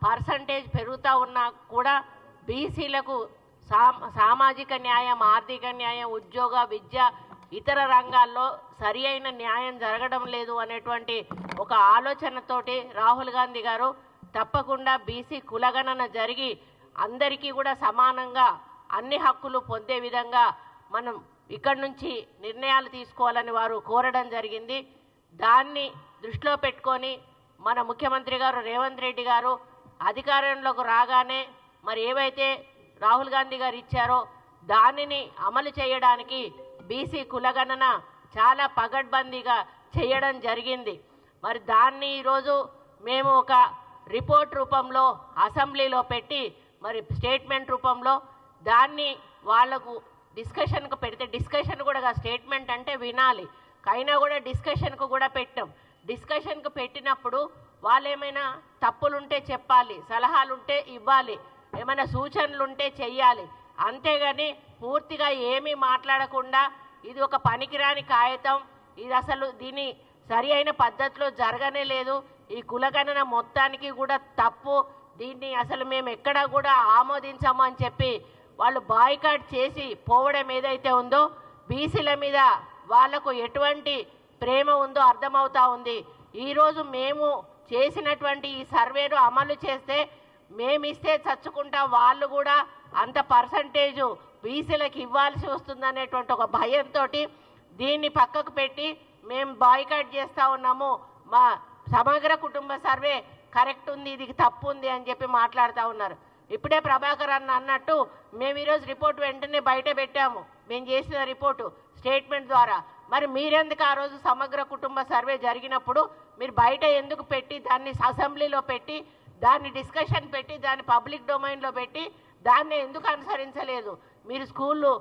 S4: పర్సంటేజ్ పెరుగుతూ ఉన్నా కూడా బీసీలకు సామాజిక న్యాయం, ఆర్థిక న్యాయం, ఉద్యోగ, విద్య, ఇతర రంగాల్లో సరి అయిన న్యాయం జరగడం లేదు అనేటువంటి ఒక ఆలోచనతోటి రాహుల్ గాంధీ గారు తప్పకుండా బీసీ కులగణన జరిగి అందరికీ కూడా సమానంగా అన్ని హక్కులు పొందే విధంగా మనం ఇక్కడి నుంచి నిర్ణయాలు తీసుకోవాలని వారు కోరడం జరిగింది. దాన్ని దృష్టిలో పెట్టుకొని మన ముఖ్యమంత్రి గారు రేవంత్ రెడ్డి గారు అధికారంలోకి రాగానే మరి ఏవైతే రాహుల్ గాంధీ గారు ఇచ్చారో దానిని అమలు చేయడానికి బీసీ కులగణన చాలా పగడ్బందీగా చేయడం జరిగింది. మరి దాన్ని ఈరోజు మేము ఒక రిపోర్ట్ రూపంలో అసెంబ్లీలో పెట్టి మరి స్టేట్మెంట్ రూపంలో దాన్ని వాళ్లకు డిస్కషన్కు పెడితే, డిస్కషన్ కూడా స్టేట్మెంట్ అంటే వినాలి, అయినా కూడా డిస్కషన్కు కూడా పెట్టాం. డిస్కషన్కు పెట్టినప్పుడు వాళ్ళు ఏమైనా తప్పులుంటే చెప్పాలి, సలహాలుంటే ఇవ్వాలి, ఏమైనా సూచనలుంటే చెయ్యాలి. అంతేగాని పూర్తిగా ఏమీ మాట్లాడకుండా ఇది ఒక పనికిరాని కాగితం, ఇది అసలు దీని సరి అయిన పద్ధతిలో జరగనే లేదు, ఈ కులగణన మొత్తానికి కూడా తప్పు, దీన్ని అసలు మేము ఎక్కడా కూడా ఆమోదించము అని చెప్పి వాళ్ళు బాయ్కాట్ చేసి పోవడం ఏదైతే ఉందో బీసీల మీద వాళ్లకు ఎటువంటి ప్రేమ ఉందో అర్థమవుతా ఉంది. ఈరోజు మేము చేసినటువంటి ఈ సర్వేను అమలు చేస్తే మేమిస్తే చచ్చుకుంటా వాళ్ళు కూడా అంత పర్సంటేజు బీసీలకు ఇవ్వాల్సి వస్తుందనేటువంటి ఒక భయంతో దీన్ని పక్కకు పెట్టి మేము బాయ్కాట్ చేస్తూ ఉన్నాము, మా సమగ్ర కుటుంబ సర్వే కరెక్ట్ ఉంది, ఇది తప్పు ఉంది అని చెప్పి మాట్లాడుతూ ఉన్నారు. ఇప్పుడే ప్రభాకర్ అన్నట్టు మేము ఈరోజు రిపోర్ట్ వెంటనే బయట పెట్టాము, మేము చేసిన రిపోర్టు స్టేట్మెంట్ ద్వారా. మరి మీరెందుకు ఆ రోజు సమగ్ర కుటుంబ సర్వే జరిగినప్పుడు మీరు బయట ఎందుకు పెట్టి దాన్ని అసెంబ్లీలో పెట్టి దాన్ని డిస్కషన్ పెట్టి దాన్ని పబ్లిక్ డొమైన్లో పెట్టి దాన్ని ఎందుకు అనుసరించలేదు? మీరు స్కూళ్ళు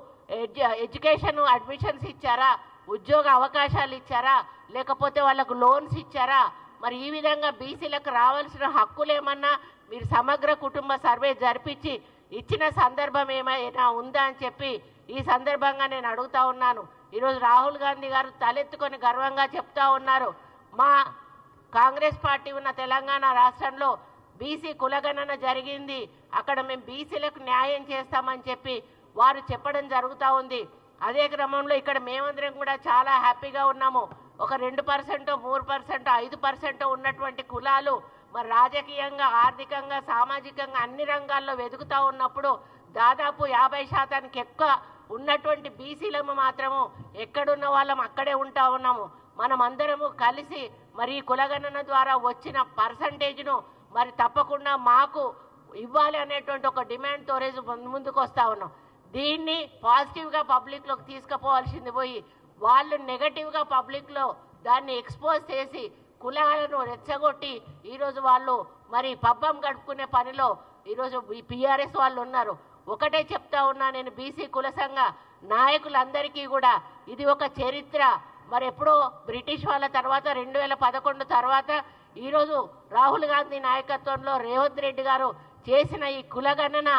S4: ఎడ్యుకేషన్ అడ్మిషన్స్ ఇచ్చారా, ఉద్యోగ అవకాశాలు ఇచ్చారా, లేకపోతే వాళ్ళకు లోన్స్ ఇచ్చారా? మరి ఈ విధంగా బీసీలకు రావాల్సిన హక్కులేమన్నా మీరు సమగ్ర కుటుంబ సర్వే జరిపించి ఇచ్చిన సందర్భం ఏమైనా ఉందా అని చెప్పి ఈ సందర్భంగా నేను అడుగుతా ఉన్నాను. ఈరోజు రాహుల్ గాంధీ గారు తలెత్తుకొని గర్వంగా చెప్తా ఉన్నారు, మా కాంగ్రెస్ పార్టీ ఉన్న తెలంగాణ రాష్ట్రంలో బీసీ కులగణన జరిగింది, అక్కడ మేము బీసీలకు న్యాయం చేస్తామని చెప్పి వారు చెప్పడం జరుగుతూ ఉంది. అదే క్రమంలో ఇక్కడ మేమందరం కూడా చాలా హ్యాపీగా ఉన్నాము. ఒక 2%, 3%, 5% ఉన్నటువంటి కులాలు మరి రాజకీయంగా, ఆర్థికంగా, సామాజికంగా అన్ని రంగాల్లో వెతుకుతూ ఉన్నప్పుడు దాదాపు 50% ఎక్కువ ఉన్నటువంటి బీసీలము మాత్రము ఎక్కడున్న వాళ్ళం అక్కడే ఉంటా ఉన్నాము. మనం అందరము కలిసి మరి ఈ కులగణన ద్వారా వచ్చిన పర్సంటేజ్ను మరి తప్పకుండా మాకు ఇవ్వాలి అనేటువంటి ఒక డిమాండ్తో రేజు ముందుకు వస్తూ ఉన్నాం. దీన్ని పాజిటివ్గా పబ్లిక్లోకి తీసుకుపోవాల్సింది పోయి వాళ్ళు నెగటివ్గా పబ్లిక్లో దాన్ని ఎక్స్పోజ్ చేసి కులాలను రెచ్చగొట్టి ఈరోజు వాళ్ళు మరి పబ్బం గడుపుకునే పనిలో ఈరోజు ఈ పిఆర్ఎస్ వాళ్ళు ఉన్నారు. ఒకటే చెప్తా ఉన్నా నేను, బీసీ కుల సంఘ నాయకులందరికీ కూడా ఇది ఒక చరిత్ర. మరి ఎప్పుడో బ్రిటిష్ వాళ్ళ తర్వాత 2011 తర్వాత ఈరోజు రాహుల్ గాంధీ నాయకత్వంలో రేవంత్ రెడ్డి గారు చేసిన ఈ కులగణన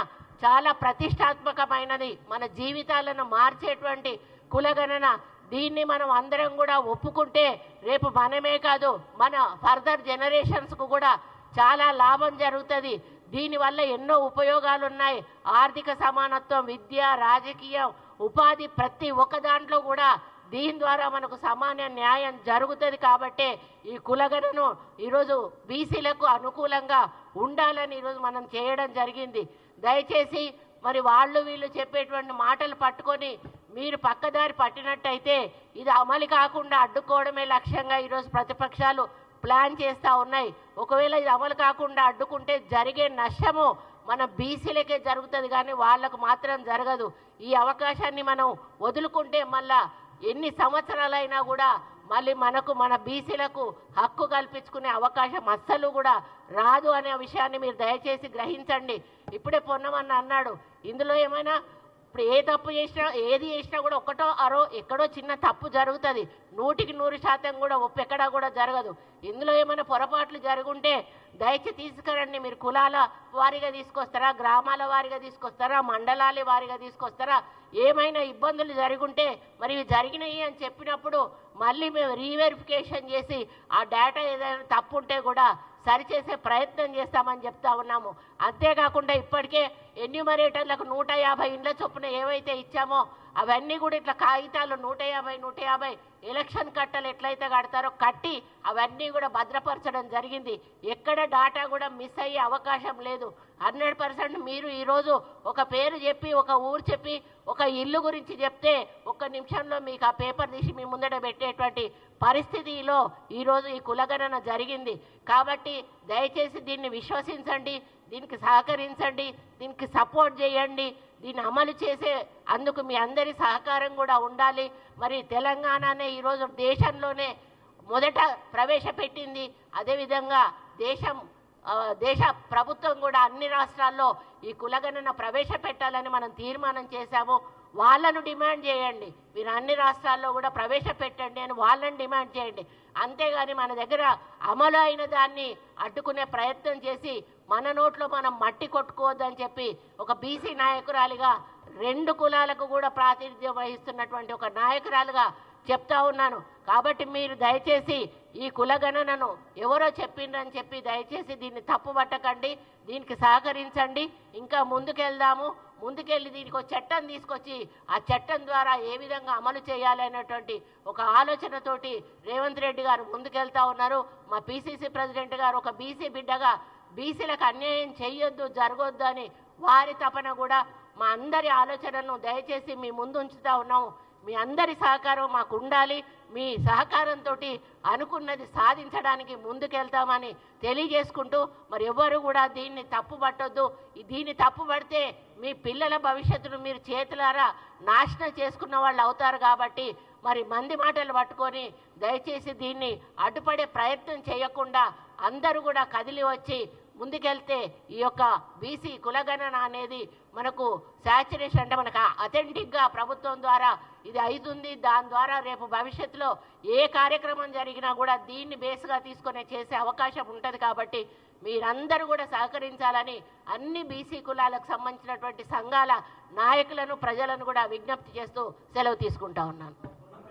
S4: చాలా ప్రతిష్టాత్మకమైనది, మన జీవితాలను మార్చేటువంటి కులగణన. దీన్ని మనం అందరం కూడా ఒప్పుకుంటే రేపు మనమే కాదు మన ఫర్దర్ జనరేషన్స్కు కూడా చాలా లాభం జరుగుతుంది. దీనివల్ల ఎన్నో ఉపయోగాలు ఉన్నాయి. ఆర్థిక సమానత్వం, విద్య, రాజకీయం, ఉపాధి ప్రతి ఒక్క దాంట్లో కూడా దీని ద్వారా మనకు సమాన న్యాయం జరుగుతుంది. కాబట్టే ఈ కులగణను ఈరోజు బీసీలకు అనుకూలంగా ఉండాలని ఈరోజు మనం చేయడం జరిగింది. దయచేసి మరి వాళ్ళు వీళ్ళు చెప్పేటువంటి మాటలు పట్టుకొని మీరు పక్కదారి పట్టినట్టయితే ఇది అమలు కాకుండా అడ్డుకోవడమే లక్ష్యంగా ఈరోజు ప్రతిపక్షాలు ప్లాన్ చేస్తూ ఉన్నాయి. ఒకవేళ ఇది అమలు కాకుండా అడ్డుకుంటే జరిగే నష్టము మన బీసీలకే జరుగుతుంది, కానీ వాళ్లకు మాత్రం జరగదు. ఈ అవకాశాన్ని మనం వదులుకుంటే మళ్ళా ఎన్ని సంవత్సరాలైనా కూడా మళ్ళీ మనకు మన బీసీలకు హక్కు కల్పించుకునే అవకాశం అస్సలు కూడా రాదు అనే విషయాన్ని మీరు దయచేసి గ్రహించండి. ఇప్పుడే పొన్నమన్న అన్నాడు, ఇందులో ఏమైనా ఇప్పుడు ఏ తప్పు చేసినా ఏది చేసినా కూడా ఒకటో అరో ఎక్కడో చిన్న తప్పు జరుగుతుంది, 100% కూడా ఎక్కడా కూడా జరగదు. ఇందులో ఏమైనా పొరపాట్లు జరుగుంటే దయచేసి తీసుకురండి. మీరు కులాల వారీగా తీసుకొస్తారా, గ్రామాల వారీగా తీసుకొస్తారా, మండలాల వారీగా తీసుకొస్తారా? ఏమైనా ఇబ్బందులు జరుగుంటే మరి ఇవి జరిగినాయి అని చెప్పినప్పుడు మళ్ళీ మేము రీవెరిఫికేషన్ చేసి ఆ డేటా ఏదైనా తప్పు ఉంటే కూడా సరిచేసే ప్రయత్నం చేస్తామని చెప్తా ఉన్నాము. అంతేకాకుండా ఇప్పటికే ఎన్యూమరేటర్లకు 150 ఇండ్ల చొప్పున ఏవైతే ఇచ్చామో అవన్నీ కూడా ఇట్లా కాగితాలు 150 ఎలక్షన్ కట్టలు ఎట్లయితే కడతారో కట్టి అవన్నీ కూడా భద్రపరచడం జరిగింది. ఎక్కడ డాటా కూడా మిస్ అయ్యే అవకాశం లేదు. 100% మీరు ఈరోజు ఒక పేరు చెప్పి, ఒక ఊరు చెప్పి, ఒక ఇల్లు గురించి చెప్తే 1 నిమిషంలో మీకు ఆ పేపర్ తీసి మీ ముందట పెట్టేటువంటి పరిస్థితిలో ఈరోజు ఈ కులగణన జరిగింది. కాబట్టి దయచేసి దీన్ని విశ్వసించండి. దీనికి సహకరించండి, దీనికి సపోర్ట్ చేయండి. దీన్ని అమలు చేసే అందుకు మీ అందరి సహకారం కూడా ఉండాలి. మరి తెలంగాణనే ఈరోజు దేశంలోనే మొదట ప్రవేశపెట్టింది. అదేవిధంగా దేశ ప్రభుత్వం కూడా అన్ని రాష్ట్రాల్లో ఈ కులగణన ప్రవేశపెట్టాలని మనం తీర్మానం చేశాము. వాళ్ళను డిమాండ్ చేయండి, మీరు అన్ని రాష్ట్రాల్లో కూడా ప్రవేశపెట్టండి అని వాళ్ళని డిమాండ్ చేయండి. అంతేగాని మన దగ్గర అమలు అయిన దాన్ని అడ్డుకునే ప్రయత్నం చేసి మన నోట్లో మనం మట్టి కొట్టుకోవద్దని చెప్పి ఒక బీసీ నాయకురాలిగా 2 కులాలకు కూడా ప్రాతినిధ్యం వహిస్తున్నటువంటి ఒక నాయకురాలుగా చెప్తా ఉన్నాను. కాబట్టి మీరు దయచేసి ఈ కులగణనను ఎవరో చెప్పిండ్రని చెప్పి దయచేసి దీన్ని తప్పుపట్టకండి, దీనికి సహకరించండి. ఇంకా ముందుకెళ్దాము. ముందుకెళ్ళి దీనికి ఒక చట్టం తీసుకొచ్చి ఆ చట్టం ద్వారా ఏ విధంగా అమలు చేయాలనేటువంటి ఒక ఆలోచనతోటి రేవంత్ రెడ్డి గారు ముందుకెళ్తా ఉన్నారు. మా పిసిసి ప్రెసిడెంట్ గారు ఒక బీసీ బిడ్డగా బీసీలకు అన్యాయం చేయొద్దు, జరగొద్దు అని వారి తపన కూడా మా అందరి ఆలోచనను దయచేసి మీ ముందు ఉంచుతా ఉన్నాము. మీ అందరి సహకారం మాకు ఉండాలి. మీ సహకారంతో అనుకున్నది సాధించడానికి ముందుకెళ్తామని తెలియజేసుకుంటూ మరి ఎవరు కూడా దీన్ని తప్పుపట్టొద్దు. దీన్ని తప్పుపడితే మీ పిల్లల భవిష్యత్తును మీరు చేతులారా నాశనం చేసుకున్న వాళ్ళు అవుతారు. కాబట్టి మరి మంది మాటలు పట్టుకొని దయచేసి దీన్ని అడ్డుపడే ప్రయత్నం చేయకుండా అందరూ కూడా కదిలి వచ్చి ముందుకెళ్తే ఈ యొక్క బీసీ కులగణన అనేది మనకు శాచురేషన్ అంటే మనకు అథెంటిక్గా ప్రభుత్వం ద్వారా ఇది అవుతుంది. దాని ద్వారా రేపు భవిష్యత్తులో ఏ కార్యక్రమం జరిగినా కూడా దీన్ని బేస్గా తీసుకొని చేసే అవకాశం ఉంటుంది. కాబట్టి మీరందరూ కూడా సహకరించాలని అన్ని బీసీ కులాలకు సంబంధించినటువంటి సంఘాల నాయకులను ప్రజలను కూడా విజ్ఞప్తి చేస్తూ సెలవు తీసుకుంటా ఉన్నాను.